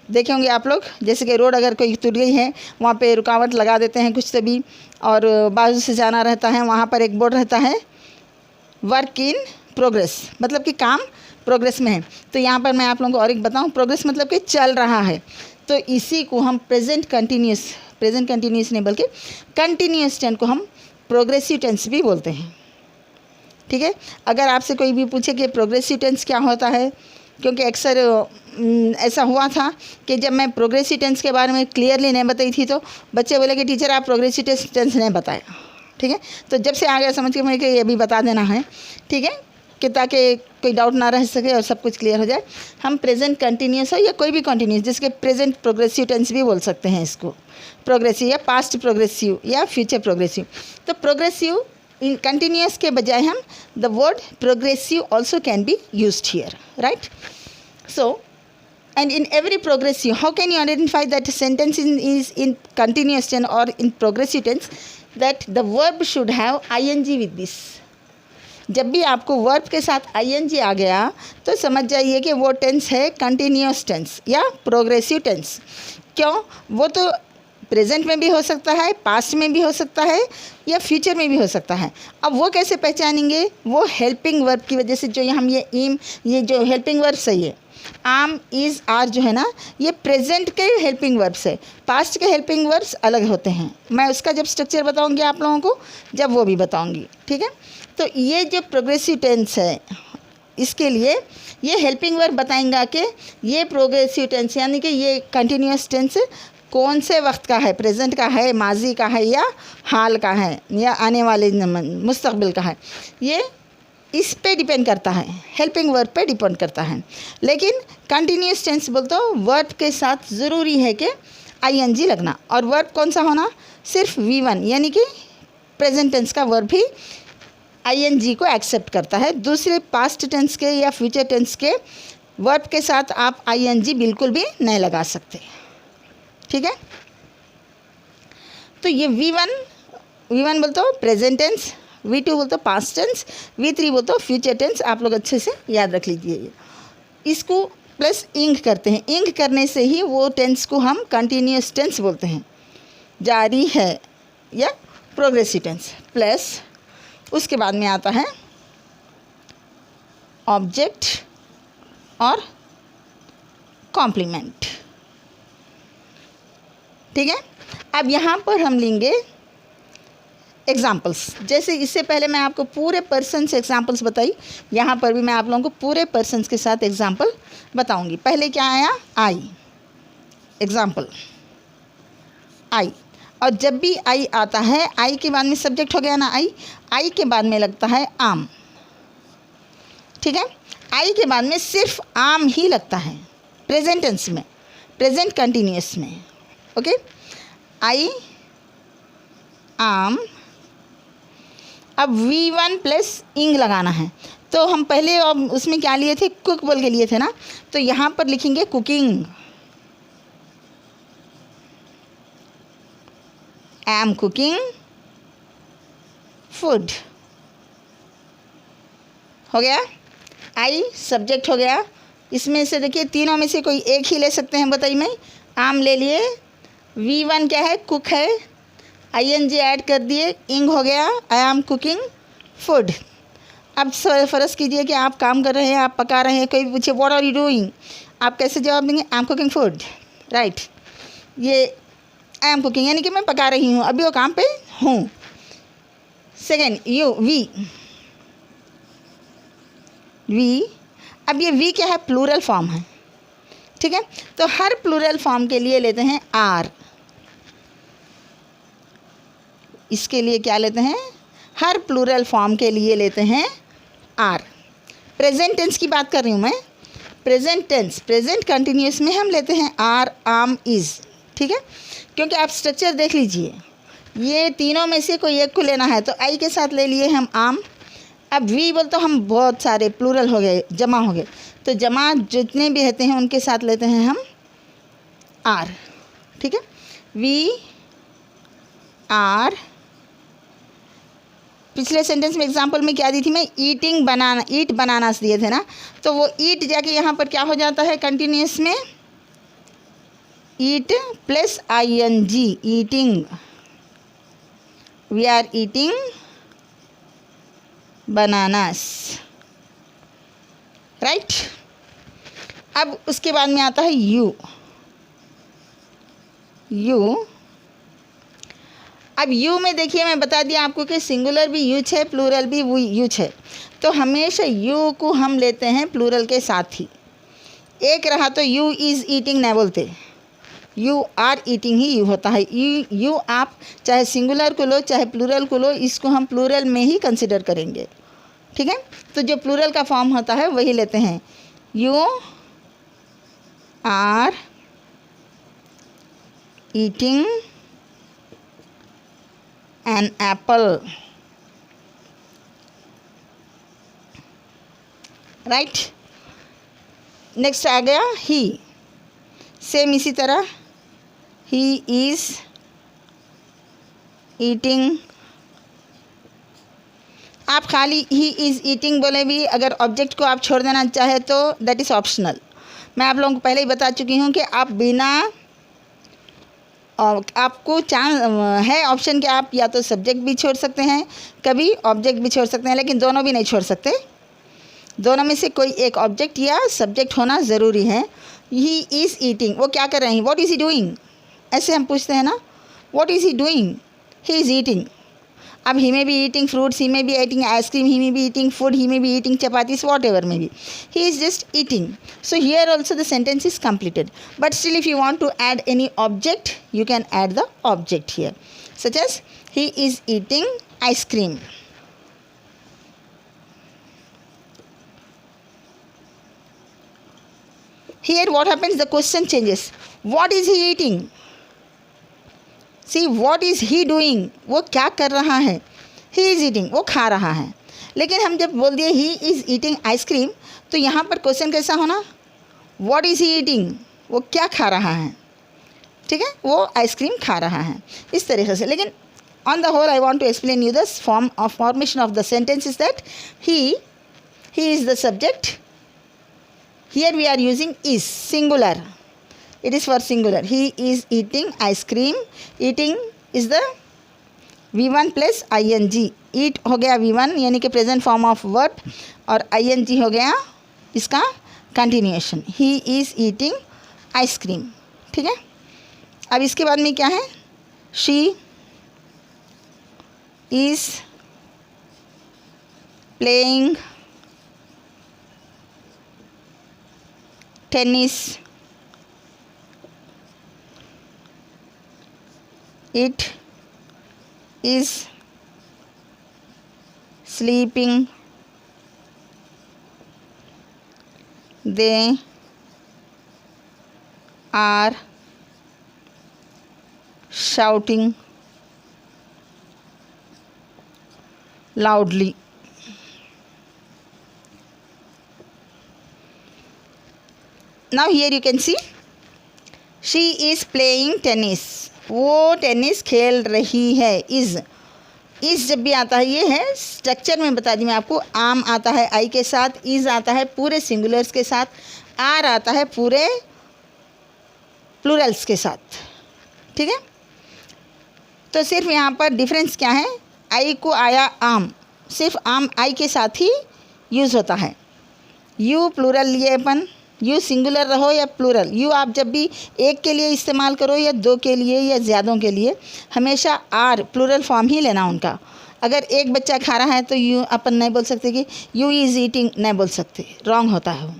देखे होंगे आप लोग। जैसे कि रोड अगर कोई टूट गई है वहाँ पे रुकावट लगा देते हैं कुछ तभी, और बाजू से जाना रहता है, वहाँ पर एक बोर्ड रहता है वर्क इन प्रोग्रेस, मतलब कि काम प्रोग्रेस में है। तो यहाँ पर मैं आप लोगों को और एक बताऊँ, प्रोग्रेस मतलब कि चल रहा है, तो इसी को हम प्रेजेंट कंटिन्यूस नहीं बल्कि कंटिन्यूस टेंस को हम प्रोग्रेसिव टेंस भी बोलते हैं। ठीक है, अगर आपसे कोई भी पूछे कि प्रोग्रेसिव टेंस क्या होता है, क्योंकि अक्सर ऐसा हुआ था कि जब मैं प्रोग्रेसिव टेंस के बारे में क्लियरली नहीं बताई थी तो बच्चे बोले कि टीचर आप प्रोग्रेसिव टेंस नहीं बताया। ठीक है, तो जब से आ गया समझ के मुझे कि ये भी बता देना है। ठीक है, कि ताकि कोई डाउट ना रह सके और सब कुछ क्लियर हो जाए। हम प्रेजेंट कंटिन्यूस हो या कोई भी कंटिन्यूस, जिसके प्रेजेंट प्रोग्रेसिव टेंस भी बोल सकते हैं इसको, प्रोग्रेसिव या पास्ट प्रोग्रेसिव या फ्यूचर प्रोग्रेसिव। तो प्रोग्रेसिव इन कंटिन्यूस के बजाय हम the word progressive also can be used here, right. So and in every progressive, how can you identify that a sentence is in continuous tense or in progressive tense, that the verb should have ing with this। जब भी आपको वर्ब के साथ ING आ गया तो समझ जाइए कि वो टेंस है कंटिन्यूस टेंस या प्रोग्रेसिव टेंस। क्यों, वो तो प्रेजेंट में भी हो सकता है, पास्ट में भी हो सकता है या फ्यूचर में भी हो सकता है। अब वो कैसे पहचानेंगे, वो हेल्पिंग वर्ब की वजह से। जो हम ये जो हेल्पिंग वर्ब सही है, आम, इज़, आर जो है ना, ये प्रेजेंट के हेल्पिंग वर्ब्स है, पास्ट के हेल्पिंग वर्ब्स अलग होते हैं। मैं उसका जब स्ट्रक्चर बताऊंगी आप लोगों को, जब वो भी बताऊंगी। ठीक है, तो ये जो प्रोग्रेसिव टेंस है इसके लिए ये हेल्पिंग वर्ब बताएंगा कि ये प्रोग्रेसिव टेंस यानी कि ये कंटिन्यूस टेंस कौन से वक्त का है, प्रेजेंट का है, माजी का है या हाल का है या आने वाले मुस्तकबिल का है। ये इस पे डिपेंड करता है, हेल्पिंग वर्ब पे डिपेंड करता है। लेकिन कंटिन्यूस टेंस बोलते हो वर्ब के साथ ज़रूरी है कि ING लगना, और वर्ब कौन सा होना, सिर्फ V1, यानी कि प्रेजेंट टेंस का वर्ब भी ING को एक्सेप्ट करता है। दूसरे पास्ट टेंस के या फ्यूचर टेंस के वर्ब के साथ आप ING बिल्कुल भी नहीं लगा सकते, ठीक है। तो ये V1 बोलते हो प्रेजेंट टेंस, V2 बोलते हो पास्ट टेंस, V3 बोलते हो फ्यूचर टेंस। आप लोग अच्छे से याद रख लीजिए। इसको प्लस इंग करते हैं, इंग करने से ही वो टेंस को हम कंटिन्यूस टेंस बोलते हैं, जारी है या प्रोग्रेसिव टेंस। प्लस उसके बाद में आता है ऑब्जेक्ट और कॉम्प्लीमेंट, ठीक है। अब यहाँ पर हम लेंगे एग्जाम्पल्स। जैसे इससे पहले मैं आपको पूरे पर्सन से एग्जाम्पल्स बताई, यहाँ पर भी मैं आप लोगों को पूरे पर्सन्स के साथ एग्जाम्पल बताऊंगी। पहले क्या आया, आई, एग्जाम्पल आई। और जब भी आई आता है, आई के बाद में सब्जेक्ट हो गया ना आई के बाद में लगता है आम, ठीक है। आई के बाद में सिर्फ आम ही लगता है प्रेजेंट टेंस में, प्रेजेंट कंटिन्यूअस में, ओके। आई आम। अब V1 प्लस इंग लगाना है, तो हम पहले उसमें क्या लिए थे, कुक बोल के लिए थे ना, तो यहाँ पर लिखेंगे cooking, I am cooking food, हो गया। आई सब्जेक्ट हो गया। इसमें से देखिए तीनों में से कोई एक ही ले सकते हैं, बताइए। मैं आम ले लिए, V1 क्या है, कुक है, ING ऐड कर दिए, इंग हो गया, आई एम कुकिंग फूड। अब फ़र्ज़ कीजिए कि आप काम कर रहे हैं, आप पका रहे हैं, कोई पूछे व्हाट आर यू डूइंग, आप कैसे जवाब देंगे, I am cooking food, right. ये आई एम कुकिंग यानी कि मैं पका रही हूँ, अभी वो काम पे हूँ। सेकेंड वी, अब ये वी क्या है, प्लूरल फॉर्म है, ठीक है। तो हर प्लूरल फॉर्म के लिए लेते हैं आर। इसके लिए क्या लेते हैं, हर प्लूरल फॉर्म के लिए लेते हैं आर। प्रेजेंट टेंस की बात कर रही हूँ मैं, प्रेजेंट टेंस, प्रेजेंट कंटिन्यूस में हम लेते हैं आर, आम, इज़, ठीक है। क्योंकि आप स्ट्रक्चर देख लीजिए, ये तीनों में से कोई एक को लेना है, तो आई के साथ ले लिए हम आम। अब वी बोल तो हम बहुत सारे प्लूरल हो गए, जमा हो गए, तो जमा जितने भी रहते हैं उनके साथ लेते हैं हम आर, ठीक है। We are. पिछले सेंटेंस में एग्जांपल में क्या दी थी मैं, ईटिंग बनाना, ईट बनानास दिए थे ना, तो वो ईट जाके यहाँ पर क्या हो जाता है कंटिन्यूस में, eat plus ING, eating, we are eating bananas, right. अब उसके बाद में आता है यू। अब यू में देखिए मैं बता दिया आपको कि सिंगुलर भी यूज है, प्लूरल भी वो यूज है, तो हमेशा यू को हम लेते हैं प्लूरल के साथ ही। एक रहा तो यू इज़ ईटिंग नहीं बोलते, यू आर ईटिंग ही यू होता है। यू आप चाहे सिंगुलर को लो चाहे प्लूरल को लो, इसको हम प्लूरल में ही कंसिडर करेंगे, ठीक है। तो जो प्लूरल का फॉर्म होता है वही लेते हैं, you are eating an apple, right. Next आ गया ही, सेम इसी तरह, ही इज़ ईटिंग। आप खाली ही इज़ ईटिंग बोले भी, अगर ऑब्जेक्ट को आप छोड़ देना चाहे तो दैट इज़ ऑप्शनल। मैं आप लोगों को पहले ही बता चुकी हूँ कि आप बिना, आपको चांस है ऑप्शन कि आप या तो सब्जेक्ट भी छोड़ सकते हैं, कभी ऑब्जेक्ट भी छोड़ सकते हैं, लेकिन दोनों भी नहीं छोड़ सकते। दोनों में से कोई एक ऑब्जेक्ट या सब्जेक्ट होना ज़रूरी है। ही इज़ ईटिंग, वो क्या कर रहे हैं, व्हाट इज़ ही डूइंग, ऐसे हम पूछते हैं ना, what is he doing, he is eating. अब ही में भी ईटिंग फ्रूट्स, ही में भी ईटिंग आइसक्रीम, ही में भी ईटिंग फूड, ही में भी ईटिंग चपातीस, वॉट एवर में भी, he is just eating. So here also the sentence is completed, but still if you want to add any object you can add the object here, such as he is eating ice cream. Here what happens, the question changes, what is he eating, see what is he doing, वो क्या कर रहा है, ही इज़ ईटिंग, वो खा रहा है। लेकिन हम जब बोल दिए ही इज़ ईटिंग आइसक्रीम, तो यहाँ पर क्वेश्चन कैसा होना, व्हाट इज़ ही ईटिंग, वो क्या खा रहा है, ठीक है, वो आइसक्रीम खा रहा है, इस तरीके से। लेकिन on the whole I want to explain you the formation of the sentence is that he is the subject, here we are using is singular, it is for singular, he is eating ice cream, eating is the v1 plus ing, eat हो गया v1 यानी कि प्रेजेंट फॉर्म ऑफ वर्ब, और ing हो गया इसका continuation, he is eating ice cream, ठीक है। अब इसके बाद में क्या है, she is playing tennis, it is sleeping, they are shouting loudly. Now here you can see she is playing tennis, वो टेनिस खेल रही है। इज़ जब भी आता है, ये है स्ट्रक्चर में बता दी मैं आपको, आम आता है आई के साथ, इज़ आता है पूरे सिंगुलर्स के साथ, आर आता है पूरे प्लूरल्स के साथ, ठीक है। तो सिर्फ यहाँ पर डिफरेंस क्या है, आई को आया आम, सिर्फ आम आई के साथ ही यूज़ होता है। यू प्लूरल लिए अपन, यू सिंगुलर रहो या प्लूरल, यू आप जब भी एक के लिए इस्तेमाल करो या दो के लिए या ज़्यादों के लिए, हमेशा आर प्लूरल फॉर्म ही लेना उनका। अगर एक बच्चा खा रहा है तो यू अपन नहीं बोल सकते कि यू इज़ ईटिंग, नहीं बोल सकते, रॉन्ग होता है वो।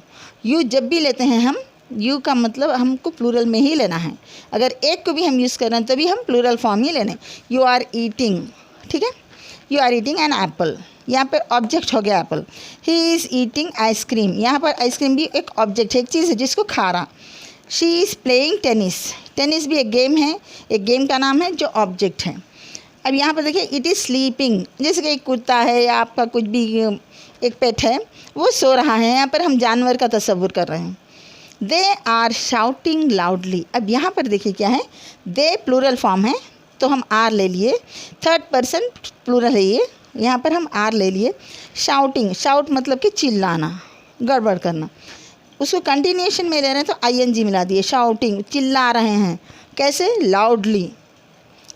यू जब भी लेते हैं हम, यू का मतलब हमको प्लूरल में ही लेना है। अगर एक को भी हम यूज़ कर रहे हैं तभी हम प्लूरल फॉर्म ही लेने। यू आर ईटिंग, ठीक है, you are eating an apple, यहाँ पर ऑब्जेक्ट हो गया apple. He is eating ice cream, यहाँ पर आइसक्रीम भी एक ऑब्जेक्ट है, एक चीज़ है जिसको खा रहा। She is playing tennis, tennis भी एक गेम है, एक गेम का नाम है जो ऑब्जेक्ट है। अब यहाँ पर देखिए इट इज़ स्लीपिंग, जैसे कि एक कुत्ता है या आपका कुछ भी एक पेट है, वो सो रहा है, यहाँ पर हम जानवर का तस्वुर कर रहे हैं। दे आर शाउटिंग लाउडली, अब यहाँ पर देखिए क्या है, दे प्लूरल फॉर्म है तो हम आर ले लिए, थर्ड पर्सन प्लूरल है ये, यहाँ पर हम आर ले लिए। शाउटिंग, शाउट मतलब कि चिल्लाना, गड़बड़ करना, उसको कंटिन्यूएशन में ले रहे हैं तो आईएनजी मिला दिए, शाउटिंग, चिल्ला रहे हैं, कैसे, लाउडली,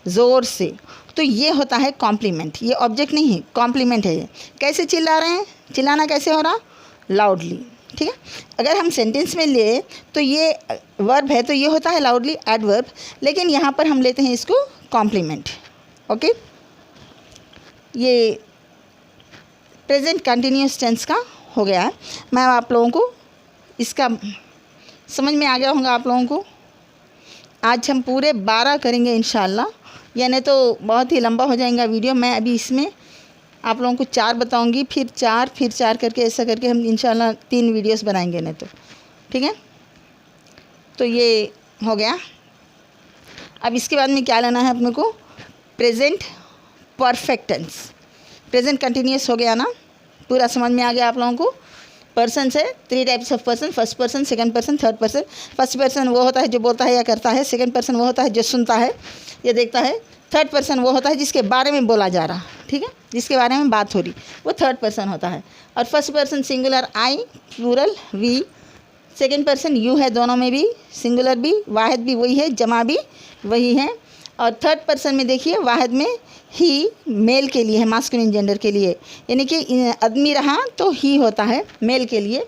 ज़ोर से। तो ये होता है कॉम्प्लीमेंट, ये ऑब्जेक्ट नहीं है, कॉम्प्लीमेंट है ये। कैसे चिल्ला रहे हैं, चिल्लाना कैसे हो रहा, लाउडली, ठीक है। अगर हम सेंटेंस में ले तो ये वर्ब है तो ये होता है लाउडली एडवर्ब, लेकिन यहाँ पर हम लेते हैं इसको कॉम्प्लीमेंट, ओके। ये प्रेजेंट कंटिन्यूस टेंस का हो गया है। मैं आप लोगों को इसका समझ में आ गया होगा आप लोगों को। आज हम पूरे 12 करेंगे इंशाल्लाह, यानी तो बहुत ही लंबा हो जाएगा वीडियो। मैं अभी इसमें आप लोगों को 4 बताऊंगी, फिर 4 करके, ऐसा करके हम इंशाल्लाह 3 वीडियोस बनाएंगे, नहीं तो ठीक है। तो ये हो गया। अब इसके बाद में क्या लेना है अपने को, present perfect tense, present continuous हो गया ना, पूरा समझ में आ गया आप लोगों को। पर्सन से 3 types of person, first person, second person, third person. First person वो होता है जो बोलता है या करता है, सेकंड पर्सन वो होता है जो सुनता है या देखता है, थर्ड पर्सन वो होता है जिसके बारे में बोला जा रहा, ठीक है, जिसके बारे में बात हो रही, वो थर्ड पर्सन होता है। और first person singular I, plural we, second person you है, दोनों में भी सिंगुलर भी, वाहिद भी वही है, जमा भी वही है। और थर्ड पर्सन में देखिए वाहिद में ही मेल के लिए है, मास्कुलिन जेंडर के लिए, यानी कि आदमी रहा तो ही होता है मेल के लिए,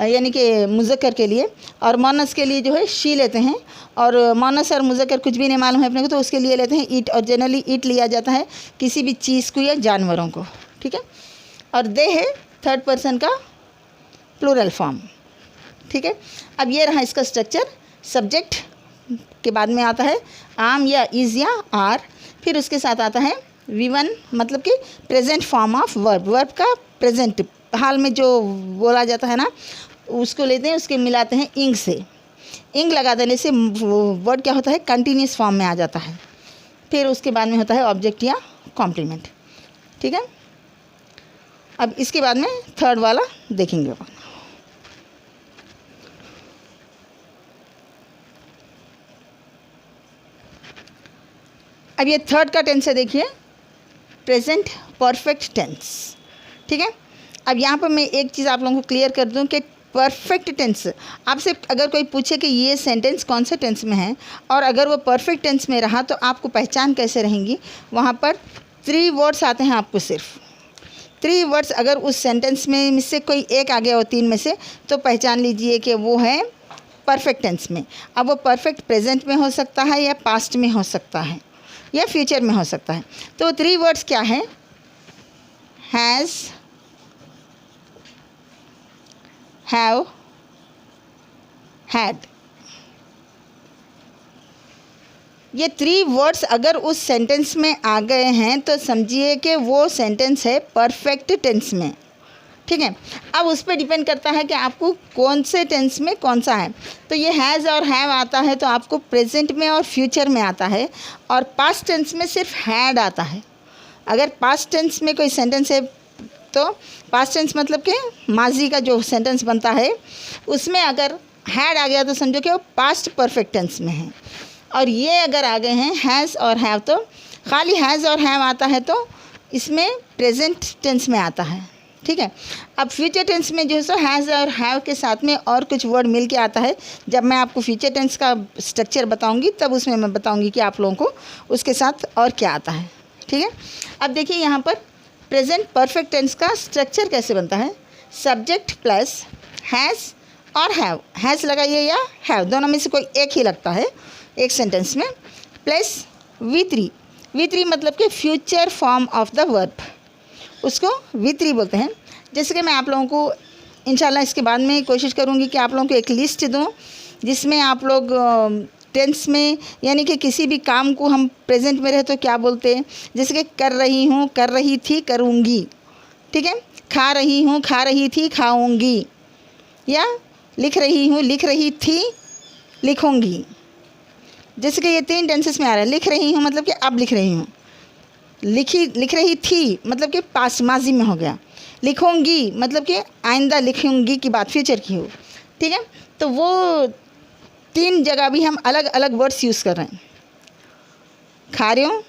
यानी कि मुज़क्कर के लिए। और मोनस के लिए जो है शी लेते हैं, और मोनस और मुज़क्कर कुछ भी नहीं मालूम है अपने को तो उसके लिए लेते हैं ईट, और जनरली ईट लिया जाता है किसी भी चीज़ को या जानवरों को, ठीक है। और दे है थर्ड पर्सन का प्लूरल फॉर्म, ठीक है। अब ये रहा इसका स्ट्रक्चर। सब्जेक्ट के बाद में आता है आम या इज़ या आर, फिर उसके साथ आता है V1 मतलब कि present form of verb, verb का प्रेजेंट हाल में जो बोला जाता है ना, उसको लेते हैं, उसके मिलाते हैं इंग से। इंग लगा देने से वर्ड क्या होता है, कंटिन्यूस फॉर्म में आ जाता है। फिर उसके बाद में होता है ऑब्जेक्ट या कॉम्प्लीमेंट। ठीक है, अब इसके बाद में थर्ड वाला देखेंगे अपन। अब ये थर्ड का टेंस है, देखिए प्रेजेंट परफेक्ट टेंस। ठीक है, अब यहाँ पर मैं एक चीज़ आप लोगों को क्लियर कर दूँ कि परफेक्ट टेंस, आपसे अगर कोई पूछे कि ये सेंटेंस कौन से टेंस में है और अगर वो परफेक्ट टेंस में रहा तो आपको पहचान कैसे रहेंगी, वहाँ पर 3 वर्ड्स आते हैं आपको, सिर्फ 3 वर्ड्स। अगर उस सेंटेंस में से कोई एक आ गया हो 3 में से, तो पहचान लीजिए कि वो है परफेक्ट टेंस में। अब वो परफेक्ट प्रेजेंट में हो सकता है या पास्ट में हो सकता है या फ्यूचर में हो सकता है। तो 3 वर्ड्स क्या है? Has, have, had. ये 3 वर्ड्स अगर उस सेंटेंस में आ गए हैं तो समझिए कि वो सेंटेंस है परफेक्ट टेंस में। ठीक है, अब उस पर डिपेंड करता है कि आपको कौन से टेंस में कौन सा है। तो ये हैज़ और हैव आता है तो आपको प्रेजेंट में और फ्यूचर में आता है, और पास्ट टेंस में सिर्फ हैड आता है। अगर पास्ट टेंस में कोई सेंटेंस है तो पास्ट टेंस मतलब कि माजी का जो सेंटेंस बनता है उसमें अगर हैड आ गया तो समझो कि वो पास्ट परफेक्ट टेंस में है। और ये अगर आ गए हैं हैज़ और हैव, तो खाली हैज़ और हैव आता है तो इसमें प्रेजेंट टेंस में आता है। ठीक है, अब फ्यूचर टेंस में जो है सो हैज़ और हैव के साथ में और कुछ वर्ड मिल के आता है। जब मैं आपको फ्यूचर टेंस का स्ट्रक्चर बताऊंगी तब उसमें मैं बताऊंगी कि आप लोगों को उसके साथ और क्या आता है। ठीक है, अब देखिए यहाँ पर प्रेजेंट परफेक्ट टेंस का स्ट्रक्चर कैसे बनता है। सब्जेक्ट प्लस हैज़ और हैव, हैज़ लगाइए या हैव, दोनों में से कोई एक ही लगता है एक सेंटेंस में, प्लस V3। V3 मतलब कि future form of the verb, उसको V3 बोलते हैं। जैसे कि मैं आप लोगों को इंशाल्लाह इसके बाद में कोशिश करूँगी कि आप लोगों को एक लिस्ट दूँ जिसमें आप लोग टेंस में, यानी कि किसी भी काम को हम प्रेजेंट में रहे तो क्या बोलते हैं। जैसे कि कर रही हूँ, कर रही थी, करूँगी। ठीक है, खा रही हूँ, खा रही थी, खाऊँगी। या लिख रही हूँ, लिख रही थी, लिखूँगी। जैसे कि ये 3 टेंसेस में आ रहा है। लिख रही हूँ मतलब कि अब लिख रही हूँ, लिख रही थी मतलब कि पास्ट माजी में हो गया, लिखूँगी मतलब कि आइंदा लिखूँगी की बात फ्यूचर की हो। ठीक है, तो वो 3 जगह भी हम अलग अलग वर्ड्स यूज़ कर रहे हैं। खा रही हूँ,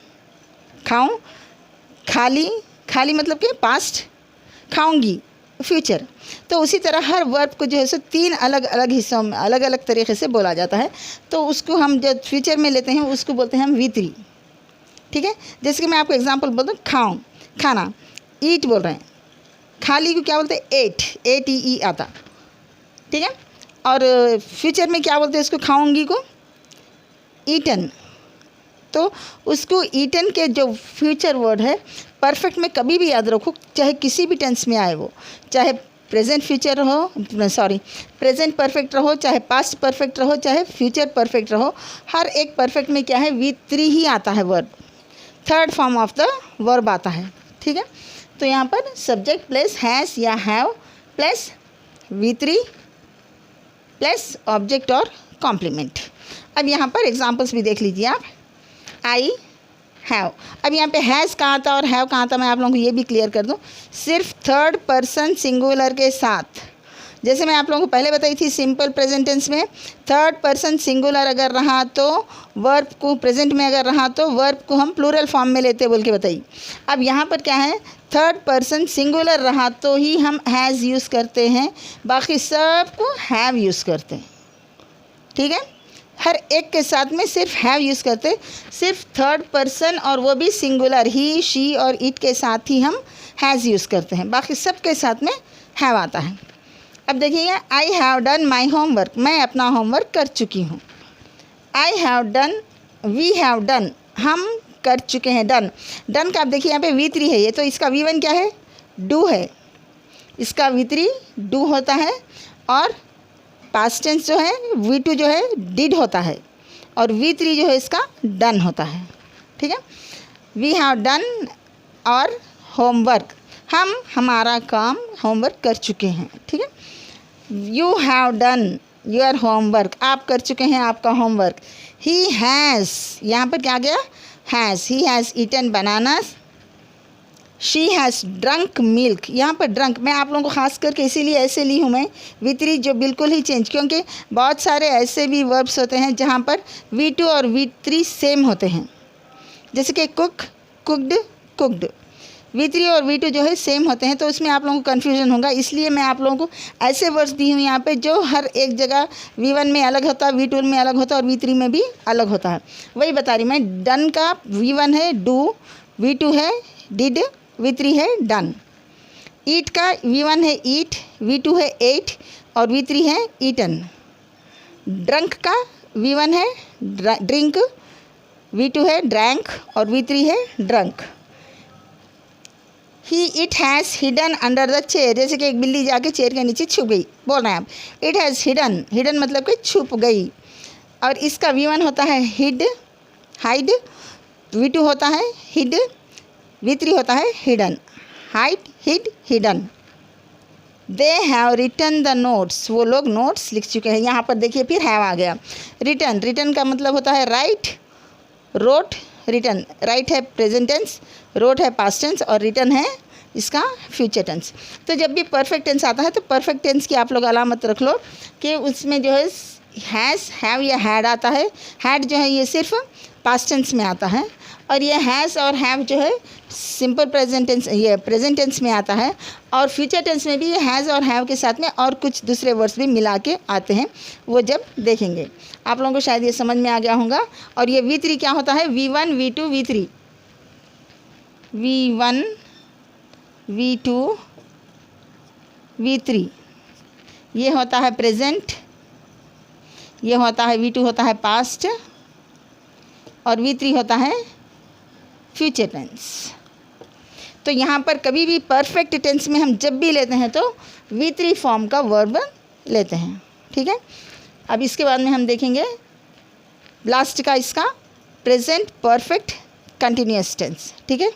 खाऊँ, खाली, खाली मतलब कि पास्ट, खाऊँगी फ्यूचर। तो उसी तरह हर वर्ब को जो है सो 3 अलग अलग हिस्सों में अलग अलग तरीके से बोला जाता है। तो उसको हम जब फ्यूचर में लेते हैं उसको बोलते हैं हम V3। ठीक है, जैसे कि मैं आपको एग्जांपल बोलता हूँ, खाऊँ, खाना, ईट बोल रहे हैं। खाली को क्या बोलते हैं? एट, ATE आता। ठीक है, और फ्यूचर में क्या बोलते हैं उसको? खाऊंगी को ईटन। तो उसको ईटन के जो फ्यूचर वर्ड है परफेक्ट में कभी भी याद रखो, चाहे किसी भी टेंस में आए वो, चाहे प्रेजेंट फ्यूचर रहो, प्रेजेंट परफेक्ट रहो, चाहे पास्ट परफेक्ट रहो, चाहे फ्यूचर परफेक्ट रहो, हर एक परफेक्ट में क्या है? V3 ही आता है verb, third form of the verb आता है। ठीक है, तो यहाँ पर सब्जेक्ट प्लस हैज़ या have plus V3 plus object और कॉम्प्लीमेंट। अब यहाँ पर एग्जांपल्स भी देख लीजिए आप। आई हैव, अब यहाँ पे हैज़ कहाँ था और हैव कहाँ था, मैं आप लोगों को ये भी क्लियर कर दूँ। सिर्फ थर्ड पर्सन सिंगुलर के साथ, जैसे मैं आप लोगों को पहले बताई थी सिंपल प्रेजेंट टेंस में थर्ड पर्सन सिंगुलर अगर रहा तो वर्ब को, प्रेजेंट में अगर रहा तो वर्ब को हम प्लूरल फॉर्म में लेते बोल के बताई। अब यहाँ पर क्या है? थर्ड पर्सन सिंगुलर रहा तो ही हम हैज़ यूज़ करते हैं, बाकी सब को हैव यूज़ करते हैं। ठीक है, हर एक के साथ में सिर्फ हैव यूज़ करते, सिर्फ थर्ड पर्सन और वो भी सिंगुलर, ही, शी और इट के साथ ही हम हैज़ यूज़ करते हैं, बाकी सब के साथ में हैव आता है। अब देखिए, I have done my homework, मैं अपना होमवर्क कर चुकी हूँ। I have done, we have done, हम कर चुके हैं। डन, डन का आप देखिए यहाँ पे V3 है, ये तो इसका V1 क्या है? डू है, इसका V3 डू होता है, और पास्ट टेंस जो है V2 जो है डिड होता है, और V3 जो है इसका डन होता है। ठीक है, वी हैव डन और होमवर्क, हम हमारा काम होमवर्क कर चुके हैं। ठीक है, you have done your homework, आप कर चुके हैं आपका होमवर्क। ही हैज़, यहाँ पर क्या आ गया? Has, he has eaten bananas, she has drunk milk. यहाँ पर ड्रंक मैं आप लोगों को खास करके इसीलिए ऐसे ली हूँ मैं V3 जो बिल्कुल ही चेंज, क्योंकि बहुत सारे ऐसे भी वर्ब्स होते हैं जहाँ पर V2 और V3 सेम होते हैं, जैसे कि कुक, कुक्ड, कुक्ड। V3 और V2 जो है सेम होते हैं, तो उसमें आप लोगों को कन्फ्यूजन होगा, इसलिए मैं आप लोगों को ऐसे वर्ड्स दी हूँ यहाँ पे जो हर एक जगह V1 में अलग होता है, V2 में अलग होता है और V3 में भी अलग होता है। वही बता रही मैं। डन का V1 है डू, V2 है डिड, V3 है डन। ईट का V1 है ईट, V2 है एट और V3 है ईटन। ड्रंक का V1 है ड्रिंक, V2 है ड्रैंक और V3 है drunk. It has hidden under the chair, जैसे कि एक बिल्ली जाके चेयर के नीचे छुप गई, बोल रहे हैं आप। इट हैज़ हिडन, हिडन मतलब कि छुप गई। और इसका V1 होता है हिड, हाइड, V2 होता है हिड, V3 होता है hidden. Hide, hid, hidden. They have written the notes, वो लोग नोट्स लिख चुके हैं। यहाँ पर देखिए फिर हैव आ गया। रिटन, रिटन का मतलब होता है राइट, रोट, रिटन। राइट है प्रेजेंट टेंस, रोट है पास्ट टेंस और रिटन है इसका फ्यूचर टेंस। तो जब भी परफेक्ट टेंस आता है तो परफेक्ट टेंस की आप लोग अलामत रख लो कि उसमें जो है हैज़, हैव या हैड आता है। हैड जो है ये सिर्फ पास्ट टेंस में आता है और ये हैज़ और हैव जो है सिंपल प्रेजेंट टेंस, ये प्रेजेंट टेंस में आता है। और फ्यूचर टेंस में भी ये हैज़ और हैव के साथ में और कुछ दूसरे वर्ड्स भी मिला के आते हैं, वो जब देखेंगे आप लोगों को शायद ये समझ में आ गया होगा। और ये V3 क्या होता है? V1, V2, V3, V1, V2, V3 ये होता है प्रेजेंट, ये होता है V2 होता है पास्ट और V3 होता है फ्यूचर टेंस। तो यहाँ पर कभी भी परफेक्ट टेंस में हम जब भी लेते हैं तो V3 फॉर्म का वर्ब लेते हैं, ठीक है। अब इसके बाद में हम देखेंगे लास्ट का इसका प्रेजेंट परफेक्ट कंटिन्यूअस टेंस, ठीक है।